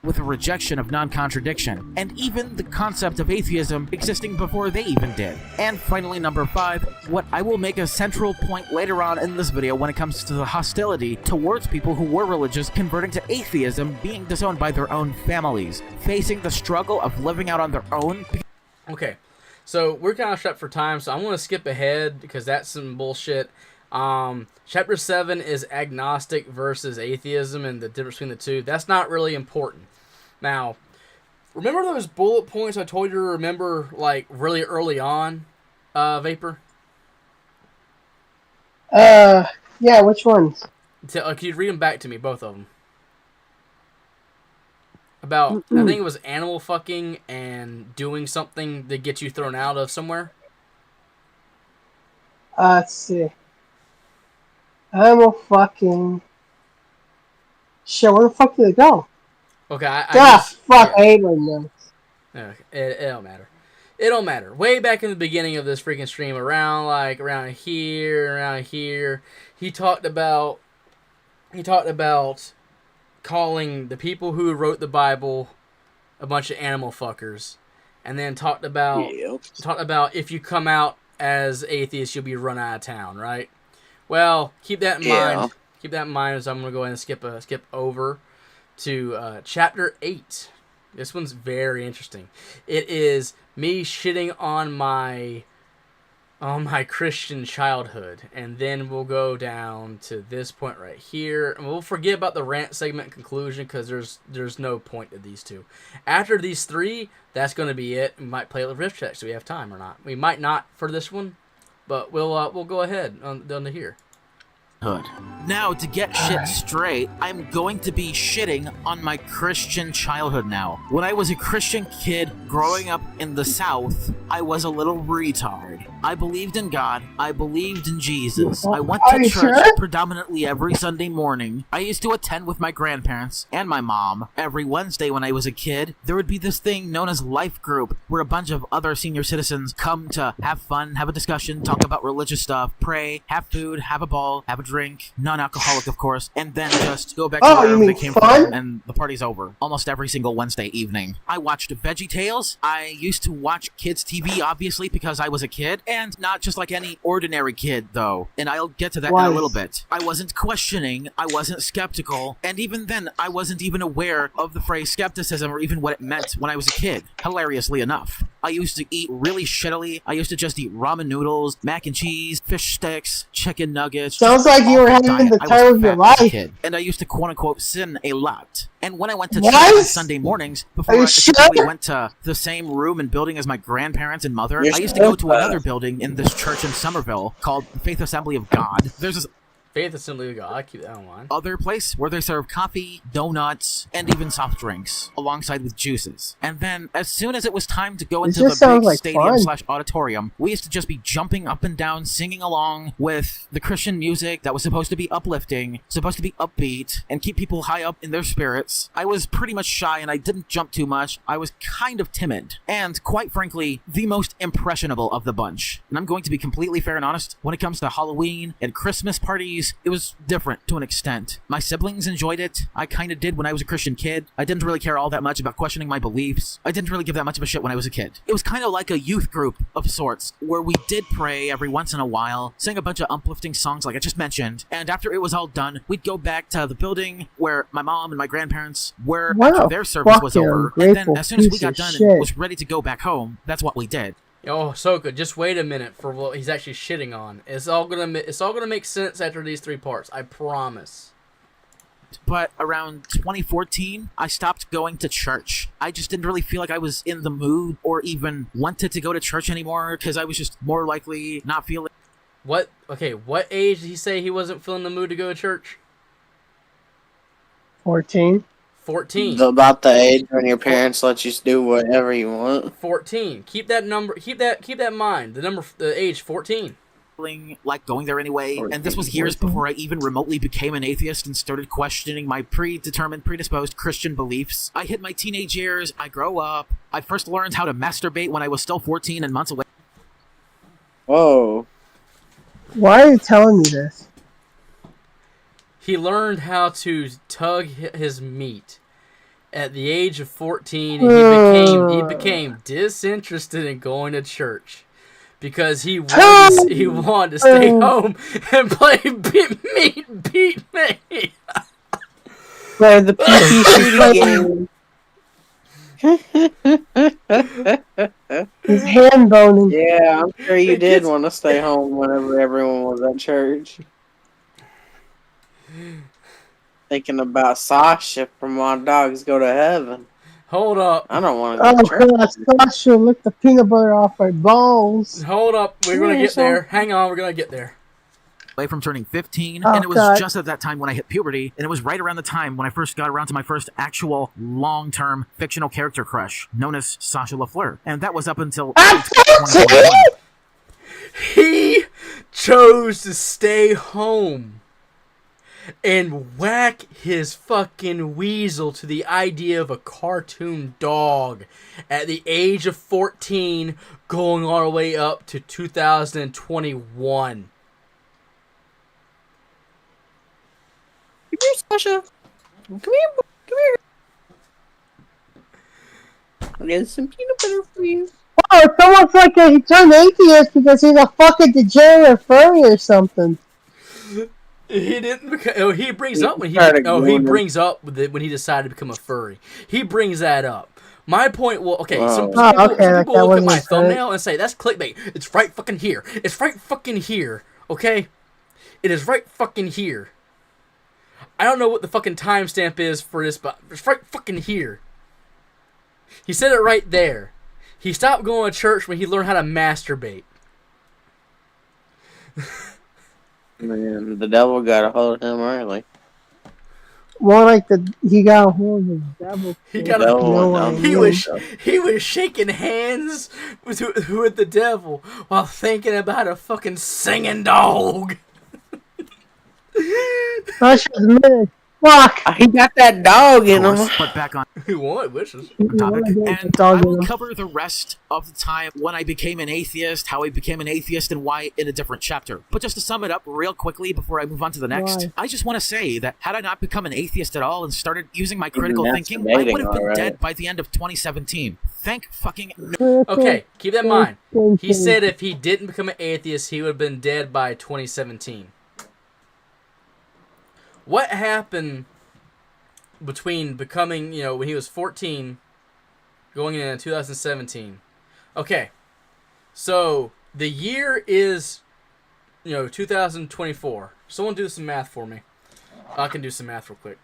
With a rejection of non-contradiction, and even the concept of atheism existing before they even did. And finally, number 5, what I will make a central point later on in this video when it comes to the hostility towards people who were religious converting to atheism, being disowned by their own families, facing the struggle of living out on their own. Okay, so we're kind of shut for time, so I'm going to skip ahead because that's some bullshit. Chapter 7 is agnostic versus atheism and the difference between the two. That's not really important. Now, remember those bullet points I told you to remember, like, really early on, Vapor? Yeah, which ones? Can you read them back to me, both of them? About, I think it was animal fucking and doing something that gets you thrown out of somewhere. Let's see. Animal fucking... Shit, where the fuck did it go? Okay, I hate my notes. Okay, it don't matter. It don't matter. Way back in the beginning of this freaking stream, around here, he talked about calling the people who wrote the Bible a bunch of animal fuckers, and then talked about if you come out as atheist, you'll be run out of town, right? Well, keep that in mind. Keep that in mind as I'm going to go ahead and skip over to Chapter 8. This one's very interesting. It is me shitting on my Christian childhood. And then we'll go down to this point right here. And we'll forget about the rant segment conclusion because there's no point to these two. After these 3, that's going to be it. We might play a riff check so we have time or not. We might not for this one. But we'll go ahead on to here. Now, to get shit straight, I'm going to be shitting on my Christian childhood now. When I was a Christian kid growing up in the South, I was a little retard. I believed in God. I believed in Jesus. I went to church predominantly every Sunday morning. I used to attend with my grandparents and my mom. Every Wednesday when I was a kid, there would be this thing known as Life Group, where a bunch of other senior citizens come to have fun, have a discussion, talk about religious stuff, pray, have food, have a ball, have a drink, non-alcoholic of course, and then just go back to wherever they came from, and the party's over. Almost every single Wednesday evening. I watched VeggieTales. I used to watch kids TV, obviously, because I was a kid, And not just like any ordinary kid, though. And I'll get to that in Why? a little bit. I wasn't questioning, I wasn't skeptical, and even then, I wasn't even aware of the phrase skepticism or even what it meant when I was a kid, hilariously enough. I used to eat really shittily. I used to just eat ramen noodles, mac and cheese, fish sticks, chicken nuggets. Sounds like you were having the time of your life. Kid, and I used to quote-unquote sin a lot. And when I went to What? church on Sunday mornings, before Are you I typically sure? went to the same room and building as my grandparents and mother, You're I used to go to sure? another building in this church in Somerville called Faith Assembly of God. There's this Faith Assembly of God. I keep that in mind. other place where they serve coffee, donuts, and even soft drinks, alongside with juices. And then, as soon as it was time to go This into the just sounds big like stadium fun. / auditorium, we used to just be jumping up and down, singing along with the Christian music that was supposed to be uplifting, supposed to be upbeat, and keep people high up in their spirits. I was pretty much shy, and I didn't jump too much. I was kind of timid, and quite frankly, the most impressionable of the bunch. And I'm going to be completely fair and honest, when it comes to Halloween and Christmas parties, it was different to an extent. My siblings enjoyed it. I kind of did when I was a Christian kid. I didn't really care all that much about questioning my beliefs. I didn't really give that much of a shit when I was a kid. It was kind of like a youth group of sorts, where we did pray every once in a while, sing a bunch of uplifting songs like I just mentioned, and after it was all done, we'd go back to the building where my mom and my grandparents were after their service was over, and then as soon as we got done and was ready to go back home, that's what we did. Oh, Ahsoka, just wait a minute for what he's actually shitting on. It's all gonna make sense after these 3 parts. I promise. But around 2014, I stopped going to church. I just didn't really feel like I was in the mood or even wanted to go to church anymore because I was just more likely not feeling. What? Okay, what age did he say he wasn't feeling the mood to go to church? 14. 14. About the age when your parents let you do whatever you want. 14. Keep that number. Keep that in mind. The age 14. Like going there anyway, and this was years before I even remotely became an atheist and started questioning my predisposed Christian beliefs. I hit my teenage years, I grow up, I first learned how to masturbate when I was still 14 and months away. Whoa. Why are you telling me this? He learned how to tug his meat. At the age of 14, he became disinterested in going to church. Because he wanted to stay home and play beat me. Play the PT shooting game. He's hand boning. Yeah, I'm sure you did want to stay home whenever everyone was at church. Thinking about Sasha from My Dogs Go to Heaven. Hold up. I don't want to go to church. Oh, God, Sasha licked the peanut butter off my balls. Hold up. We're going to get there. Hang on. We're going to get there. Away from turning 15, Oh, and it was God. just at that time when I hit puberty, and it was right around the time when I first got around to my first actual long-term fictional character crush, known as Sasha LaFleur. And that was up until 2021. He chose to stay home and whack his fucking weasel to the idea of a cartoon dog at the age of 14, going all the way up to 2021. Come here, Sasha. Come here. I'll get some peanut butter for you. Oh, it's almost like he turned atheist because he's a fucking degenerate furry or something. He didn't. He brings up when he decided to become a furry. He brings that up. My point. Well, okay. Some people, okay, some people look at my wasn't thumbnail and say that's clickbait. It's right fucking here. It's right fucking here. Okay, it is right fucking here. I don't know what the fucking timestamp is for this, but it's right fucking here. He said it right there. He stopped going to church when he learned how to masturbate. Man, the devil got a hold of him early. More like he got a hold of the devil. He was shaking hands with the devil while thinking about a fucking singing dog. Sasha's Fuck! He got that dog in him. course, but back on What wishes? topic, and I Dog in will him. cover the rest of the time when I became an atheist, how I became an atheist, and why in a different chapter. But just to sum it up real quickly before I move on to the next, Why? I just want to say that had I not become an atheist at all and started using my critical that's thinking, I would have been alright. dead by the end of 2017. Thank fucking Okay, keep that in mind. He said if he didn't become an atheist, he would have been dead by 2017. What happened between becoming, when he was 14, going into 2017? Okay, so the year is, 2024. Someone do some math for me. I can do some math real quick.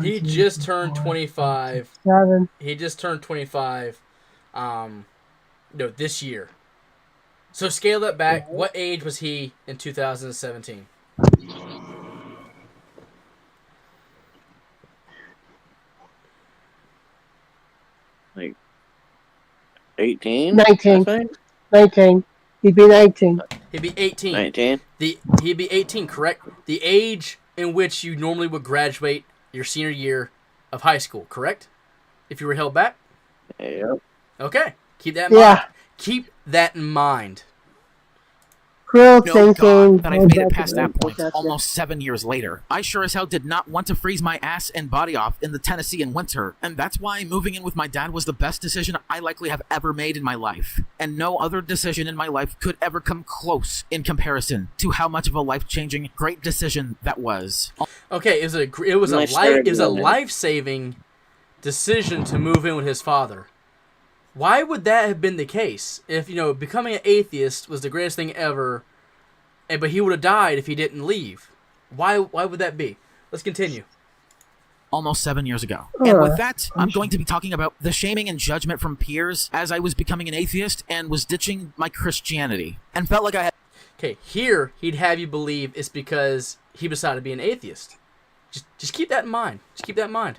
He just turned 25. 7. He just turned 25, this year. So scale that back. What age was he in 2017? Like 18? 19. I think? 19. He'd be 19. He'd be 18. 19? He'd be 18, correct? The age in which you normally would graduate your senior year of high school, correct? If you were held back? Yep. Okay. Keep that in mind. Keep that in mind. Real no thinking. God that I've made it past that point, almost 7 years later. I sure as hell did not want to freeze my ass and body off in the Tennessee in winter, and that's why moving in with my dad was the best decision I likely have ever made in my life. And no other decision in my life could ever come close in comparison to how much of a life-changing, great decision that was. Okay, it was a life-saving decision to move in with his father. Why would that have been the case? If, becoming an atheist was the greatest thing ever, but he would have died if he didn't leave. Why would that be? Let's continue. Almost 7 years ago. And with that, I'm going to be talking about the shaming and judgment from peers as I was becoming an atheist and was ditching my Christianity and felt like I had... Okay, here he'd have you believe it's because he decided to be an atheist. Just keep that in mind. Just keep that in mind.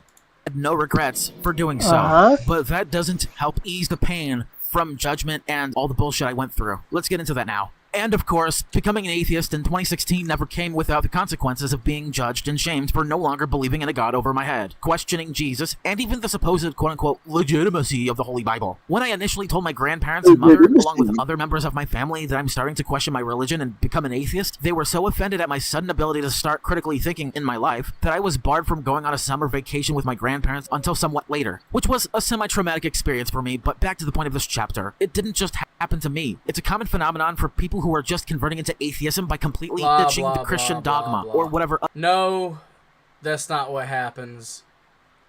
No regrets for doing so, but that doesn't help ease the pain from judgment and all the bullshit I went through. Let's get into that now. And of course, becoming an atheist in 2016 never came without the consequences of being judged and shamed for no longer believing in a God over my head, questioning Jesus, and even the supposed quote-unquote legitimacy of the Holy Bible. When I initially told my grandparents and mother, along with other members of my family, that I'm starting to question my religion and become an atheist, they were so offended at my sudden ability to start critically thinking in my life that I was barred from going on a summer vacation with my grandparents until somewhat later, which was a semi-traumatic experience for me. But back to the point of this chapter, it didn't just happen to me. It's a common phenomenon for people who are just converting into atheism by completely ditching the Christian dogma or whatever. No, that's not what happens.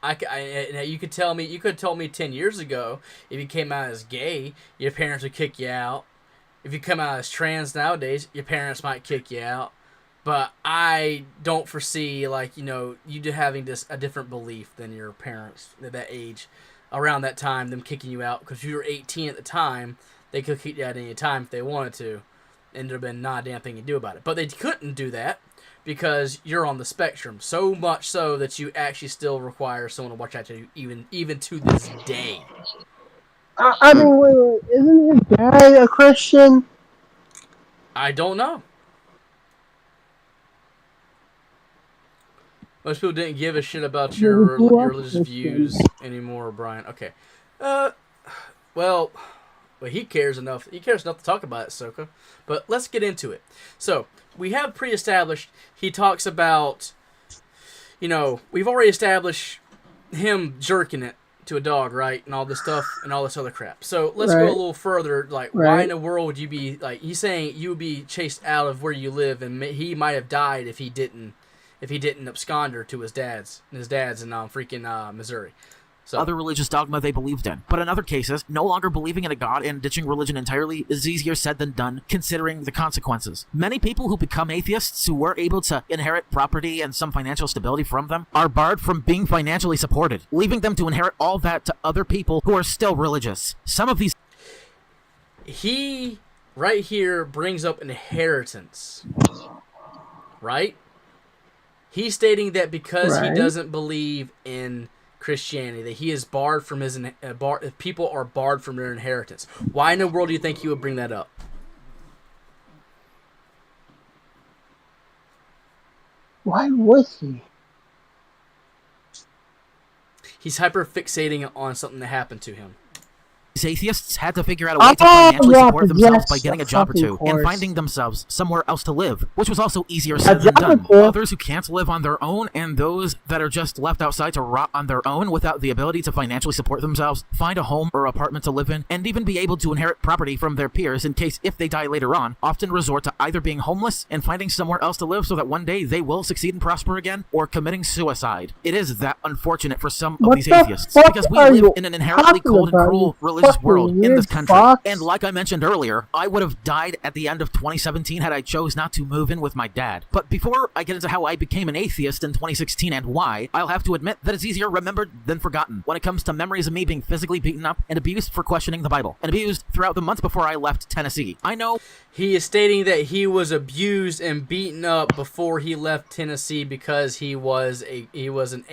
You could tell me. You could have told me 10 years ago if you came out as gay, your parents would kick you out. If you come out as trans nowadays, your parents might kick you out. But I don't foresee you having a different belief than your parents at that age, around that time, them kicking you out because you were 18 at the time. They could kick you out at any time if they wanted to, and there'd have been not a damn thing you do about it. But they couldn't do that because you're on the spectrum, so much so that you actually still require someone to watch out to you, even to this day. I mean, wait, isn't your dad a Christian? I don't know. Most people didn't give a shit about your religious views anymore, Brian. Okay. Well, he cares enough. He cares enough to talk about it, Soka. But let's get into it. So, we have pre-established, he talks about, we've already established him jerking it to a dog, right? And all this stuff and all this other crap. So, let's go a little further. Why in the world would you be, he's saying you would be chased out of where you live, and he might have died if he didn't abscond her to his dad's in freaking Missouri. So. Other religious dogma they believed in. But in other cases, no longer believing in a god and ditching religion entirely is easier said than done, considering the consequences. Many people who become atheists, who were able to inherit property and some financial stability from them, are barred from being financially supported, leaving them to inherit all that to other people who are still religious. Some of these... He, right here, brings up inheritance. Right? He's stating that because he doesn't believe in Christianity, that he is barred from his people are barred from their inheritance. Why in the world do you think he would bring that up? Why would he? He's hyper fixating on something that happened to him. Atheists had to figure out a way to financially support themselves by getting a job or two course. and finding themselves somewhere else to live, which was also easier said than done. Others who can't live on their own and those that are just left outside to rot on their own without the ability to financially support themselves, find a home or apartment to live in, and even be able to inherit property from their peers in case if they die later on, often resort to either being homeless and finding somewhere else to live so that one day they will succeed and prosper again, or committing suicide. It is that unfortunate for some of these atheists, because we live in an inherently cold and cruel religious world in this country. Fox. And like I mentioned earlier, I would have died at the end of 2017 had I chose not to move in with my dad. But before I get into how I became an atheist in 2016 and why, I'll have to admit that it's easier remembered than forgotten when it comes to memories of me being physically beaten up and abused for questioning the Bible, and abused throughout the months before I left Tennessee. I know He is stating that he was abused and beaten up before he left Tennessee because he came out as an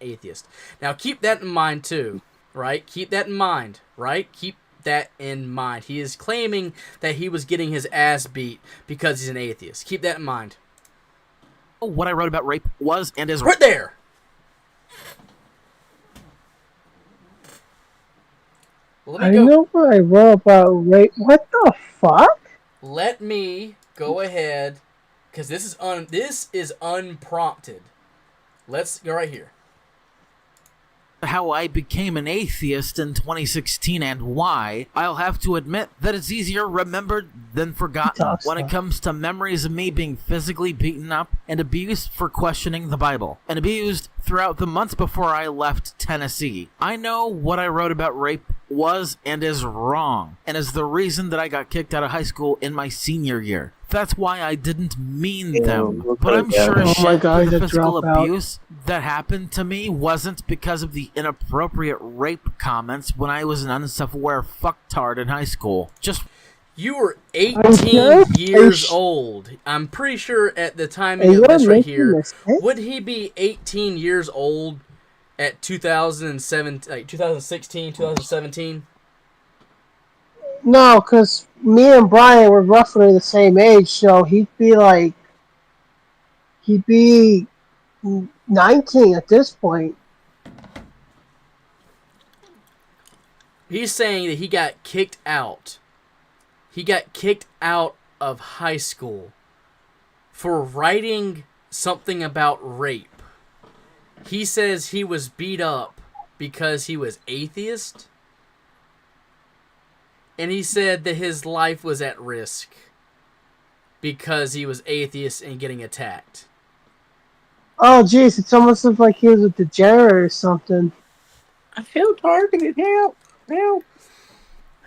atheist. Now keep that in mind too, right? Keep that in mind, right? Keep that in mind. He is claiming that he was getting his ass beat because he's an atheist. Keep that in mind. what I wrote about rape was and is right there. Well, I know what I wrote about rape. What the fuck? Let me go ahead, because this is unprompted. Let's go right here. How I became an atheist in 2016 and why, I'll have to admit that it's easier remembered than forgotten when it comes to memories of me being physically beaten up and abused for questioning the Bible, and abused throughout the months before I left Tennessee. I know what I wrote about rape was and is wrong, and is the reason that I got kicked out of high school in my senior year. That's why I didn't mean them. But I'm sure the physical abuse that happened to me wasn't because of the inappropriate rape comments when I was an unself-aware fucktard in high school. You were 18 years old. I'm pretty sure at the time of this right here, would he be 18 years old at 2016, 2017? No, because me and Bryan were roughly the same age, so he'd be 19 at this point. He's saying that he got kicked out. He got kicked out of high school for writing something about rape. He says he was beat up because he was atheist. And he said that his life was at risk because he was atheist and getting attacked. Oh, jeez, it's almost like he was a degenerate or something. I feel targeted. Help! Help!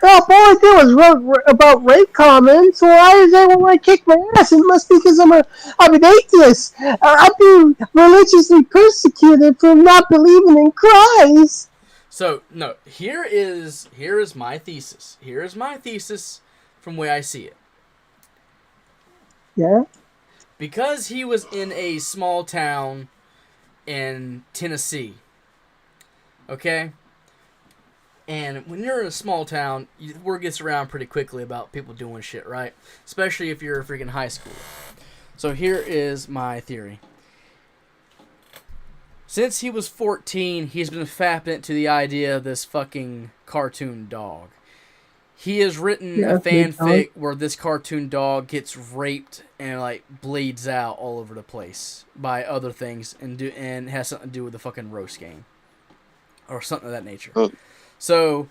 Oh, all I did was wrote about rape comments. So why is everyone want to kick my ass? It must be because I'm an atheist. I'm being religiously persecuted for not believing in Christ. So, no, here is my thesis. Here is my thesis from where I see it. Yeah? Because he was in a small town in Tennessee, okay? And when you're in a small town, word gets around pretty quickly about people doing shit, right? Especially if you're a freaking high schooler. So here is my theory. Since he was 14, he's been fapping into the idea of this fucking cartoon dog. He has written a fanfic where this cartoon dog gets raped and bleeds out all over the place by other things and has something to do with the fucking roast game or something of that nature. So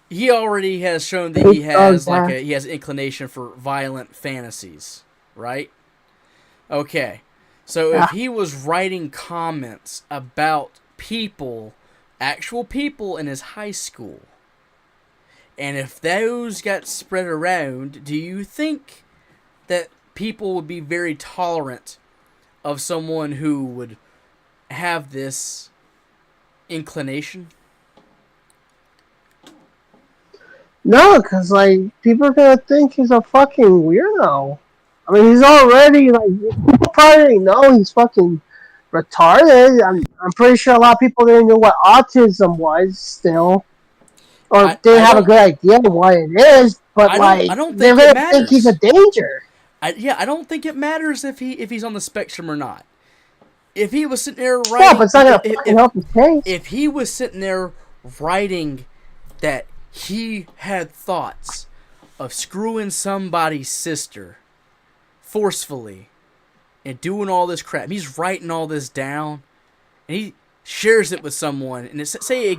he already has shown that he has he has inclination for violent fantasies, right? Okay. So if he was writing comments about actual people in his high school, and if those got spread around, do you think that people would be very tolerant of someone who would have this inclination? No, because people are gonna think he's a fucking weirdo. I mean, he's already people probably know he's fucking retarded. I'm pretty sure a lot of people didn't know what autism was still, or didn't have a good idea of what it is. But I don't they're think gonna think he's a danger. I don't think it matters if he's on the spectrum or not. If he was sitting there writing, Yeah, but it's not gonna fucking help his case. if he was sitting there writing that he had thoughts of screwing somebody's sister forcefully and doing all this crap, he's writing all this down, and he shares it with someone, and it's, say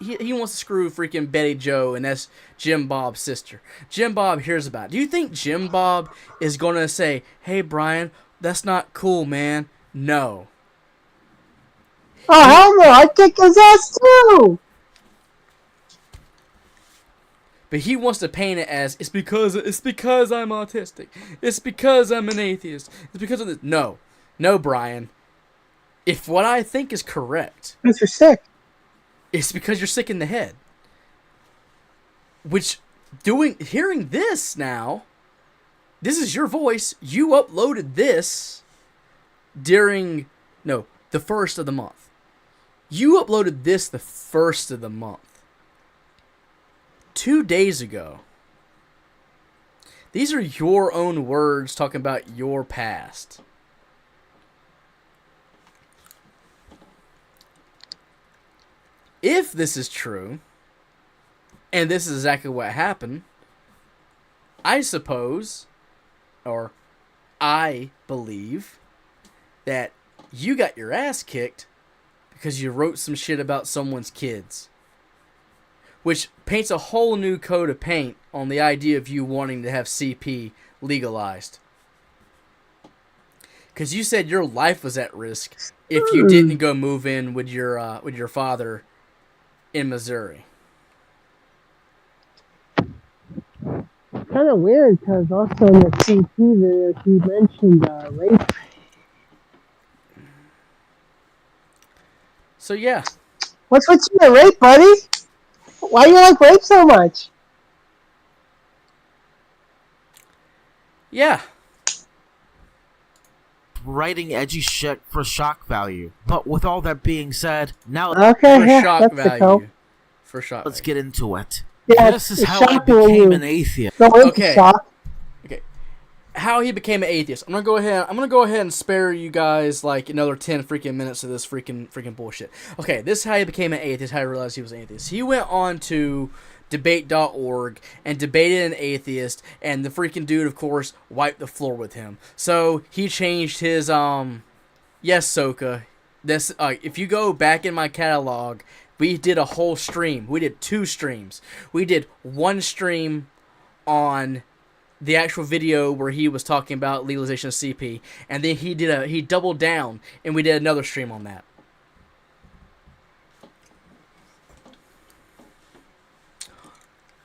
he wants to screw freaking Betty Joe, and that's Jim Bob's sister. Jim Bob hears about it. Do you think Jim Bob is gonna say, "Hey Brian, that's not cool, man"? No. Oh hell no! I'd kick his ass too. But he wants to paint it as it's because I'm autistic. It's because I'm an atheist. It's because of this. No, Brian. If what I think is correct, Because you're sick. it's because you're sick in the head. Which, hearing this now, this is your voice. You uploaded this during the first of the month. You uploaded this the first of the month. 2 days ago. These are your own words talking about your past. If this is true, and this is exactly what happened, I suppose, or I believe, that you got your ass kicked because you wrote some shit about someone's kids. Which paints a whole new coat of paint on the idea of you wanting to have CP legalized. Because you said your life was at risk if you didn't go move in with your father in Missouri. Kind of weird because also in the CP video he mentioned rape. So yeah. What's with you and rape, buddy? Why do you like rape so much? Yeah. Writing edgy shit for shock value. But with all that being said, now Okay, For yeah, shock that's the value. cope. For shock let's value. get into it. Yeah, This is it's how I shocking when became you an atheist. go into Okay. shock. How he became an atheist. I'm gonna go ahead and spare you guys like another 10 freaking minutes of this freaking bullshit. Okay, this is how he became an atheist, how he realized he was an atheist. He went on to debate.org and debated an atheist, and the freaking dude, of course, wiped the floor with him. So he changed his yes, Soka. This if you go back in my catalog, we did a whole stream. We did 2 streams. We did one stream on the actual video where he was talking about legalization of CP, and then he doubled down, and we did another stream on that.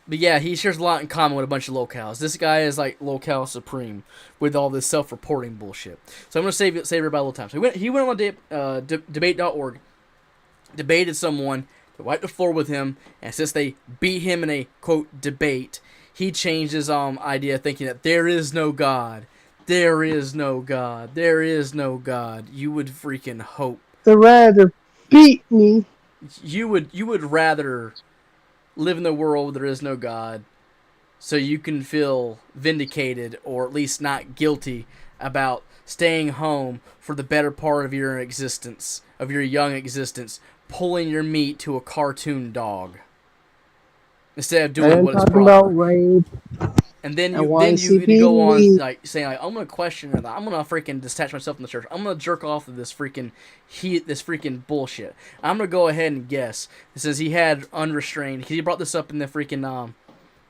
But yeah, he shares a lot in common with a bunch of locals. This guy is like locale supreme with all this self-reporting bullshit. So I'm gonna save everybody a little time. So he went on debate.org, debated someone, they wiped the floor with him, and since they beat him in a quote debate, he changed his idea, thinking that there is no God, there is no God, there is no God. You would freaking hope. They'd rather beat me. You would rather live in the world where there is no God, so you can feel vindicated or at least not guilty about staying home for the better part of your existence, of your young existence, pulling your meat to a cartoon dog. Instead of doing And what is talking proper. about rape. And then And you go on YCP. like saying like, I'm gonna question it. I'm gonna freaking detach myself from the church. I'm gonna jerk off of this freaking bullshit. I'm gonna go ahead and guess. It says he had unrestrained. He brought this up in the freaking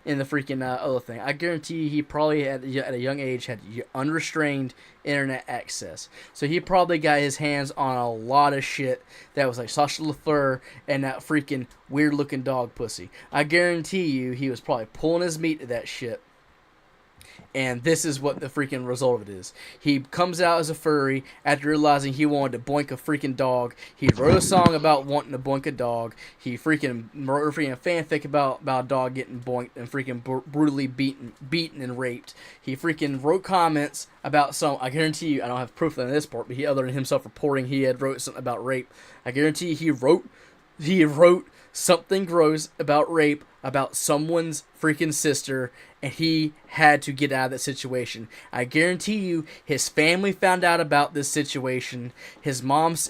other thing. I guarantee he probably at a young age had unrestrained internet access. So he probably got his hands on a lot of shit that was like Sasha LaFleur and that freaking weird looking dog pussy. I guarantee you he was probably pulling his meat to that shit. And this is what the freaking result of it is. He comes out as a furry after realizing he wanted to boink a freaking dog. He wrote a song about wanting to boink a dog. He freaking wrote a freaking fanfic about a dog getting boinked and freaking brutally beaten and raped. He freaking wrote comments about some. I guarantee you, I don't have proof on this part, but other than himself reporting he had wrote something about rape. I guarantee he wrote something gross about rape, about someone's freaking sister, and he had to get out of that situation. I guarantee you, his family found out about this situation. His mom's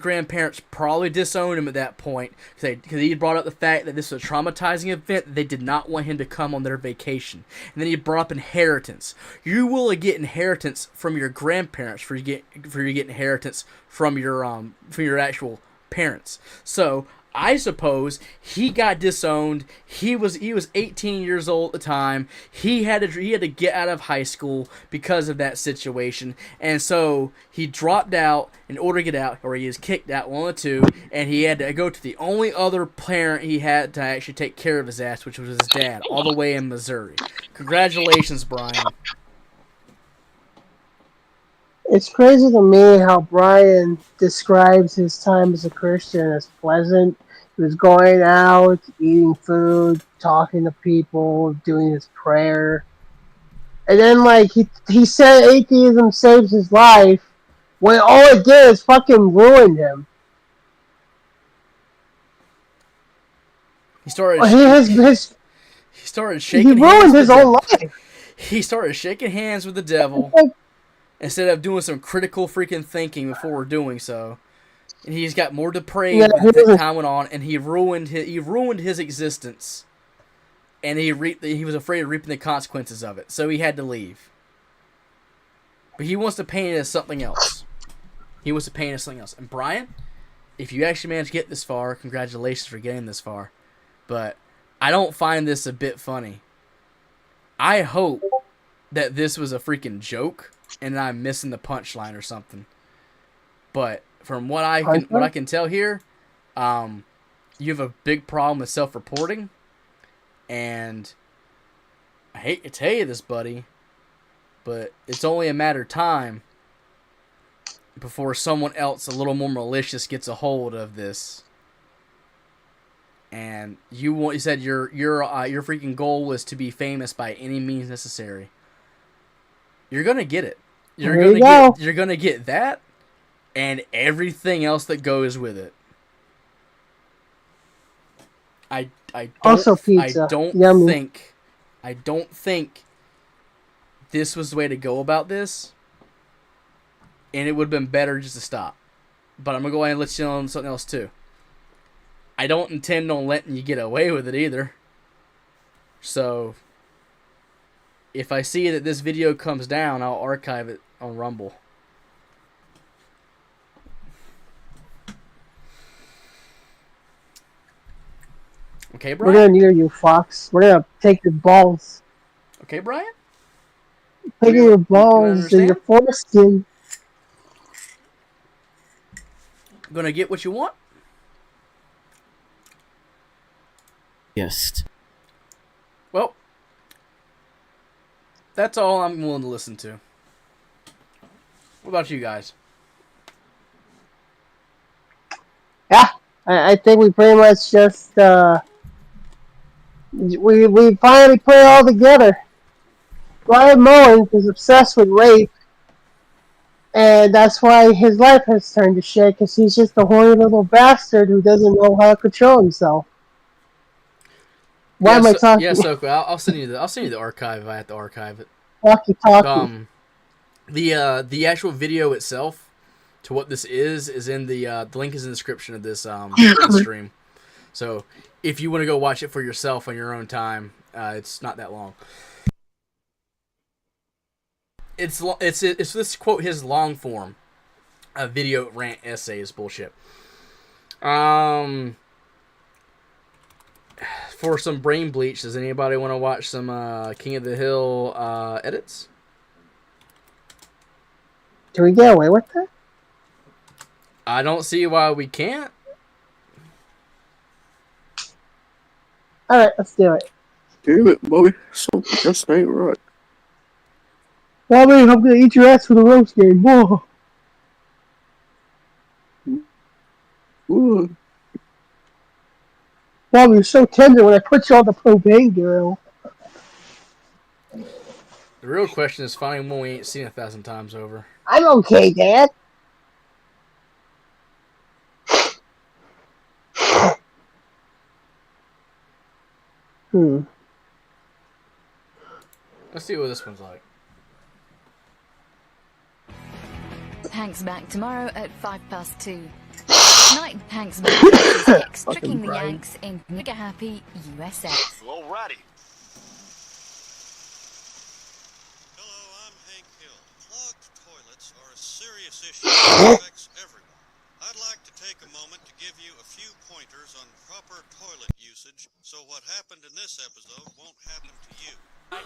grandparents probably disowned him at that point because he brought up the fact that this was a traumatizing event that they did not want him to come on their vacation. And then he brought up inheritance. You will get inheritance from your grandparents for you get inheritance from your actual parents. So I suppose he got disowned. He was 18 years old at the time. He had to get out of high school because of that situation, and so he dropped out in order to get out, or he was kicked out, one of the two, and he had to go to the only other parent he had to actually take care of his ass, which was his dad, all the way in Missouri. Congratulations, Bryan. It's crazy to me how Bryan describes his time as a Christian as pleasant. He was going out, eating food, talking to people, doing his prayer. And then, like, he said atheism saves his life, when all it did is fucking ruin him. He started He shaking hands ruined with his the own devil. life. He started shaking hands with the devil instead of doing some critical freaking thinking before doing so. And he's got more depraved as time went on, and he ruined his existence. And he was afraid of reaping the consequences of it, so he had to leave. But he wants to paint it as something else. And Bryan, if you actually managed to get this far, congratulations for getting this far. But I don't find this a bit funny. I hope that this was a freaking joke, and I'm missing the punchline or something. But from what I can tell here, you have a big problem with self-reporting, and I hate to tell you this, buddy, but it's only a matter of time before someone else a little more malicious gets a hold of this. And you said your freaking goal was to be famous by any means necessary. You're gonna get it. You're gonna get that, and everything else that goes with it. I don't think this was the way to go about this, and it would have been better just to stop. But I'm gonna go ahead and let you know on something else too. I don't intend on letting you get away with it either. So if I see that this video comes down, I'll archive it on Rumble. Okay, Bryan? We're gonna near you, Fox. We're gonna take your balls. Okay, Bryan? Taking your balls and your foreskin. Gonna get what you want? Yes. Well, that's all I'm willing to listen to. What about you guys? Yeah, I think we pretty much just we finally put it all together. Bryan Mullins is obsessed with rape, and that's why his life has turned to shit, because he's just a horny little bastard who doesn't know how to control himself. Why am I talking? Yeah, so I'll send you the archive if I have to archive it. Talkie. The actual video itself to what this is in the link is in the description of this stream. So if you want to go watch it for yourself on your own time, it's not that long. It's let's quote his long form video rant essay is bullshit. For some brain bleach, does anybody want to watch some King of the Hill edits? Can we get away with that? I don't see why we can't. Alright, let's do it. Damn it, Bobby. So just ain't right. Bobby, I'm gonna eat your ass for the roast game. Whoa. Ooh. Bobby, you're so tender when I put you on the propane grill. The real question is finding one we ain't seen 1,000 times over. I'm okay, Dad. Let's see what this one's like. Hank's back tomorrow at 2:05. Tonight, Hank's back is X tricking the Yanks in Mega Happy USA. Alrighty. Hello, I'm Hank Hill. Clogged toilets are a serious issue that affects everyone. I'd like to take a moment to give you a few pointers on proper toilet usage so what happened in this episode won't happen to you.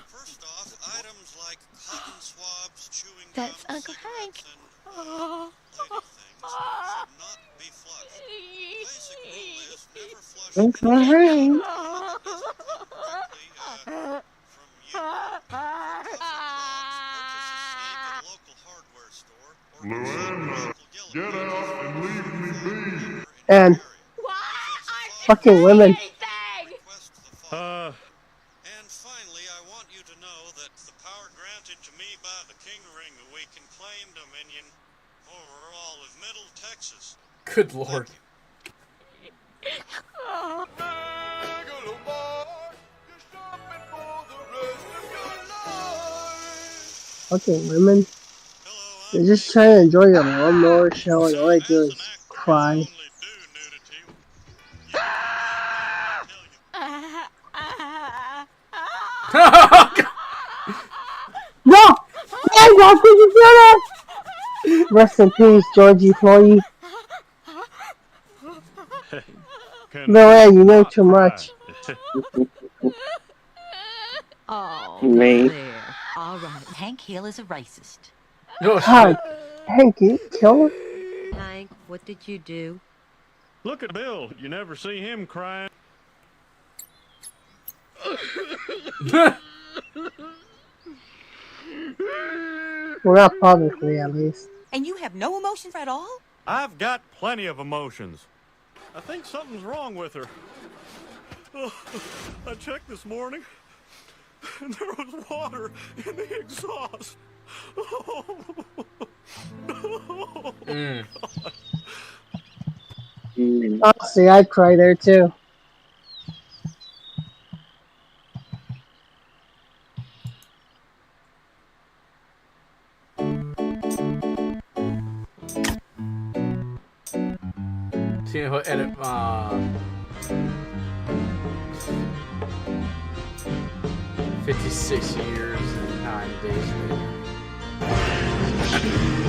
First off, items like cotton swabs, chewing gum, That's Uncle Hank. cigarettes, and lady things should not be flushed. Basic rule is never flush Uncle anything Hank. directly from you. Purchase a snake at a local hardware store or Luana, get out and leave me be. And fucking women. And finally, I want you to know that the power granted to me by the King Ring we can claim dominion over all of Middle Texas. Good lord. Fucking women. Hello, They're just trying to enjoy your lawnmower show and all they do is cry. No! Hey, how could you do that? Rest in peace, Georgie Floyd. Luann, you know too much. Oh, Me. there. All right. Hank Hill is a racist. No, God, Hank, you kill her? Hank, what did you do? Look at Bill. You never see him crying. Well, not publicly, at least. And you have no emotions at all? I've got plenty of emotions. I think something's wrong with her. Oh, I checked this morning, and there was water in the exhaust. Honestly, I'd cry there too. See who edit 56 years and 9 days later.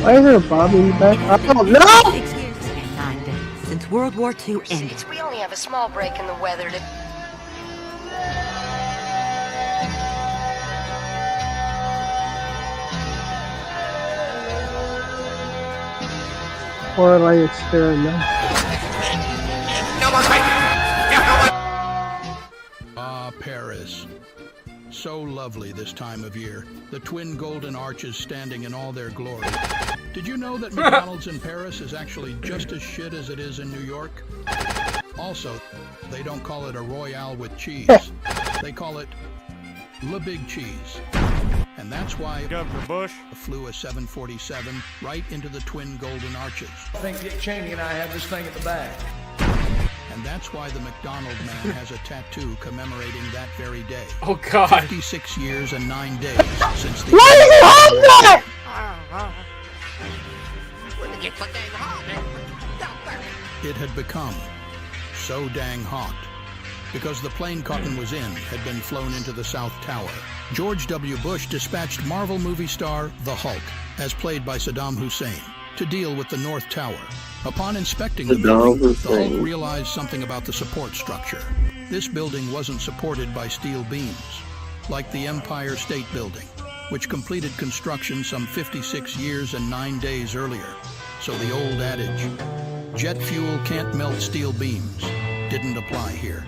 Why is there a Bobby in the back? Oh, no! 6 years and 9 days since World War II ended. We only have a small break in the weather to... Or like experiment. Ah, Paris. So lovely this time of year. The twin golden arches standing in all their glory. Did you know that McDonald's in Paris is actually just as shit as it is in New York? Also, they don't call it a Royale with cheese. They call it Le Big Cheese. And that's why Governor Bush flew a 747 right into the twin golden arches. I think Dick Cheney and I have this thing at the back. And that's why the McDonald man has a tattoo commemorating that very day. Oh God! 56 years and 9 days since the... Why is it hot It had become so dang hot because the plane Cotton was in had been flown into the South Tower. George W. Bush dispatched Marvel movie star the Hulk, as played by Saddam Hussein, to deal with the North Tower. Upon inspecting the building, the Hulk realized something about the support structure. This building wasn't supported by steel beams, like the Empire State Building, which completed construction some 56 years and 9 days earlier. So the old adage, jet fuel can't melt steel beams, didn't apply here.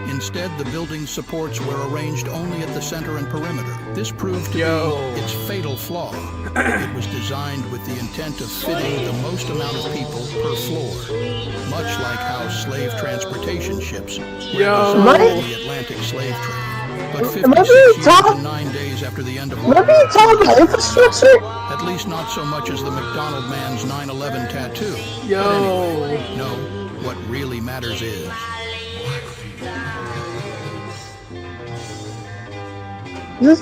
Instead, the building's supports were arranged only at the center and perimeter. This proved to be its fatal flaw. It was designed with the intent of fitting the most amount of people per floor, much like how slave transportation ships were designed for the Atlantic slave trade. But 56 years and 9 days after the end of World War II, infrastructure? at least not so much as the McDonald man's 9/11 tattoo. Yo! But anyway, no, what really matters is... This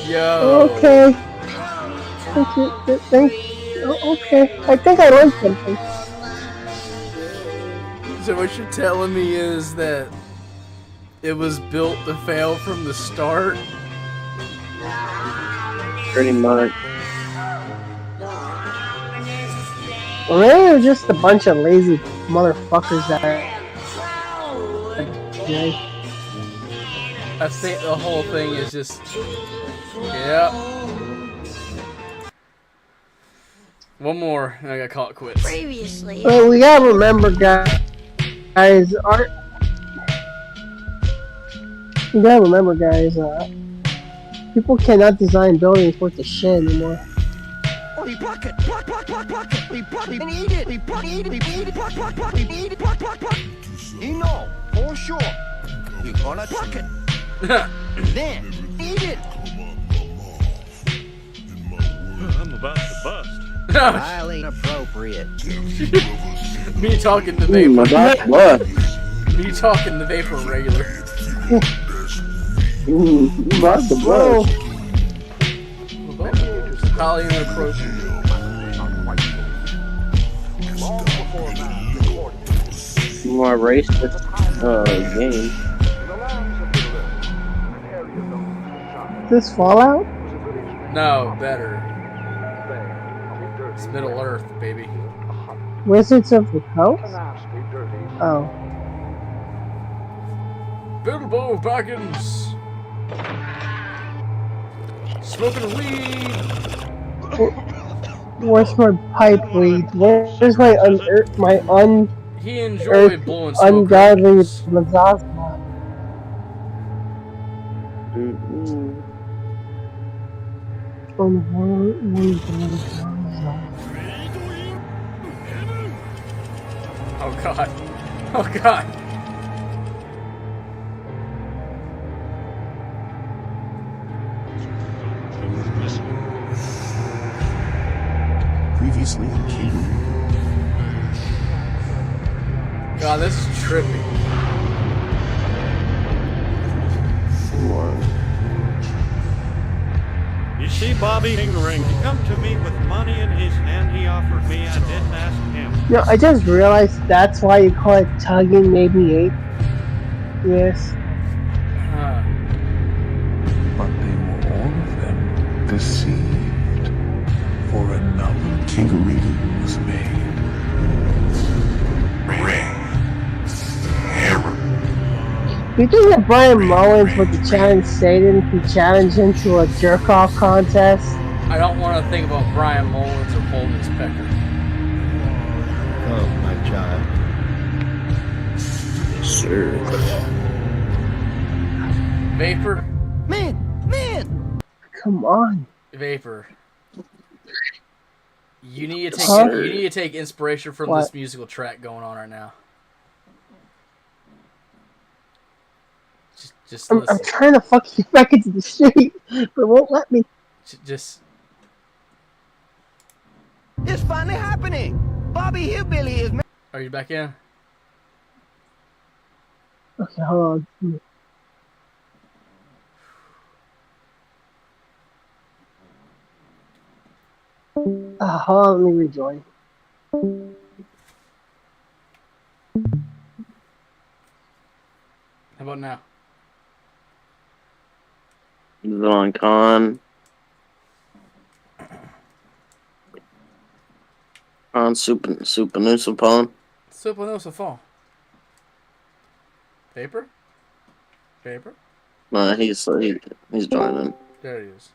Yo. okay. Thank you. Okay. I think I learned something. So what you're telling me is that it was built to fail from the start? Pretty much. Or maybe they're just a bunch of lazy motherfuckers that are. I think the whole thing is just. Yep. One more, and I gotta call it quits. Previously. Well, we gotta remember, guys. Art. You gotta remember, guys. People cannot design buildings worth the shit anymore. We pluck it, pluck it, we pluck it and eat it, we eat it, pluck, we eat it, pluck. You know, for sure, we're gonna pluck it, then eat it. I'm about to bust. Highly inappropriate. Me talking to Vapor. What? Me talking to Vapor regular. About the bus. Highly inappropriate. More racist game. Is this Fallout? No, better. It's Middle Earth, baby. Wizards of the Coast? Oh. Bilbo Baggins! Smoking weed! Where's my pipe weed? Where's my He enjoyed blowing smoke. ungodly rings. miasma? Oh god. Oh god. Previously on King. God, this is trippy. You see, Bobby Ring, he come to me with money in his hand he offered me. I didn't ask him. No, I just realized that's why you call it tugging maybe 8. Yes. But they were all of them deceived, for another kingery was made. Ring. Error. You think that Bryan Mullins with the challenge Satan can challenge him to a jerk-off contest? I don't want to think about Bryan Mullins or pulling his pecker. Oh, my child. Sure. Vapor? Man! Come on. Vapor. You need to take Huh? you need to take inspiration from What? this musical track going on right now. Just I'm listen. trying to fucking get back into the street, but it won't let me. Just It's finally happening! Bobby Hillbilly is... are you back in? Okay, hold on. Hold on, let me rejoin. How about now? On con. On Supernusapon. Supernusapon. Paper? Paper? No, he's joining. There he is.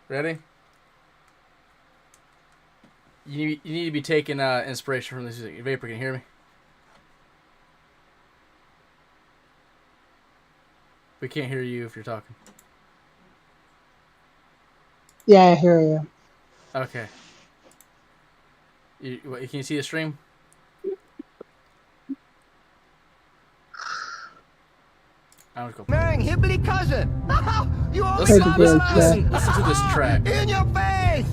Ready? You need to be taking inspiration from this music. Vapor, can you hear me? We can't hear you if you're talking. Yeah, I hear you. Okay. Can you see the stream? I'm just going. Marrying Hillbilly cousin! You always Listen to this track. in your face!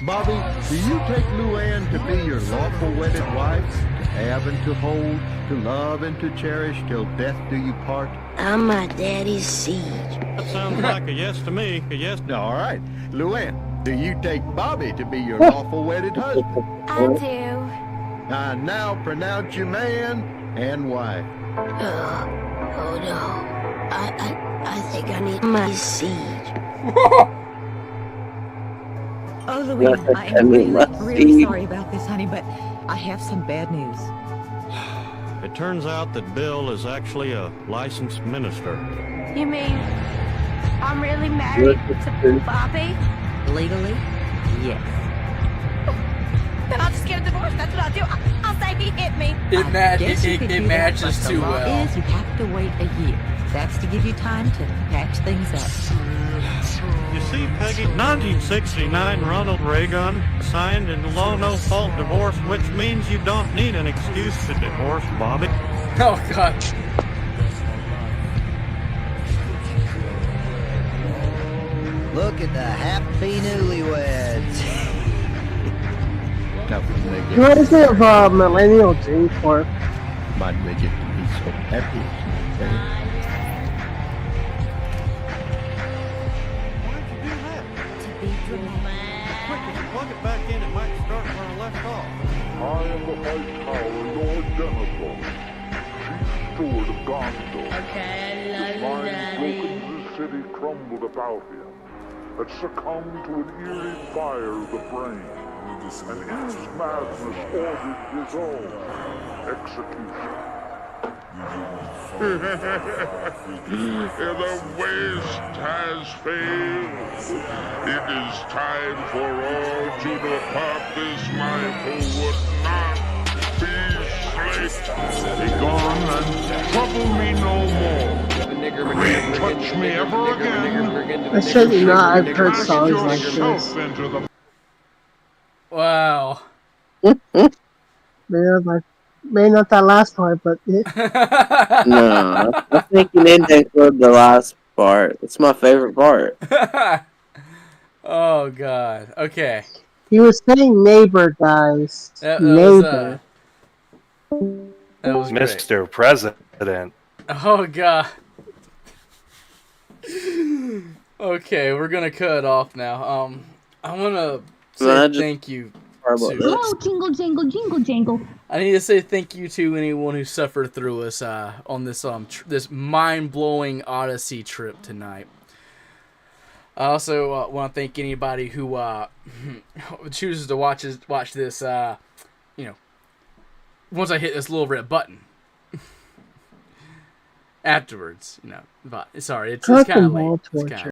Bobby, do you take Luann to be your lawful wedded wife? To have and to hold, to love and to cherish till death do you part? I'm my daddy's siege. That sounds like a yes to me. A yes. All right. Luann, do you take Bobby to be your lawful wedded husband? I do. I now pronounce you man and wife. Oh no. I think I need my siege. Oh, Louise, I am really sorry about this, honey, but I have some bad news. It turns out that Bill is actually a licensed minister. You mean I'm really married to Bobby? Legally, yes. Then I'll just get a divorce. That's what I'll do. I'll say he hit me. It matches too well. The law is you have to wait a year. That's to give you time to patch things up. You see, Peggy, 1969 Ronald Reagan signed into law no-fault divorce, which means you don't need an excuse to divorce, Bobby. Oh, God. Look at the happy newlyweds. Reminds me of Millennial Dream Corp. My midget to be so happy. Plug it back in, it might start where I left off. I am the White Tower, Lord Denethor, chief steward of Gondor. Okay, I His mind broken, the city crumbled about him, had succumbed to an eerie fire of the brain, and in his madness ordered his own execution. The waste has failed. It is time for all to depart. This mindful would not be slaked. Be gone and trouble me no more. Touch me ever again. I should not have heard songs like this. Wow. Maybe not that last part, but yeah. No, I think you need to include the last part. It's my favorite part. Oh, God. Okay. He was saying neighbor, guys. That Neighbor. That was great. Mr. President. Oh, God. Okay, we're gonna cut it off now. I wanna say thank you. Oh, jingle, jingle, jingle, jingle. I need to say thank you to anyone who suffered through us on this this mind-blowing Odyssey trip tonight. I also want to thank anybody who chooses to watch this. Once I hit this little red button. Afterwards, but sorry, it's kind of late.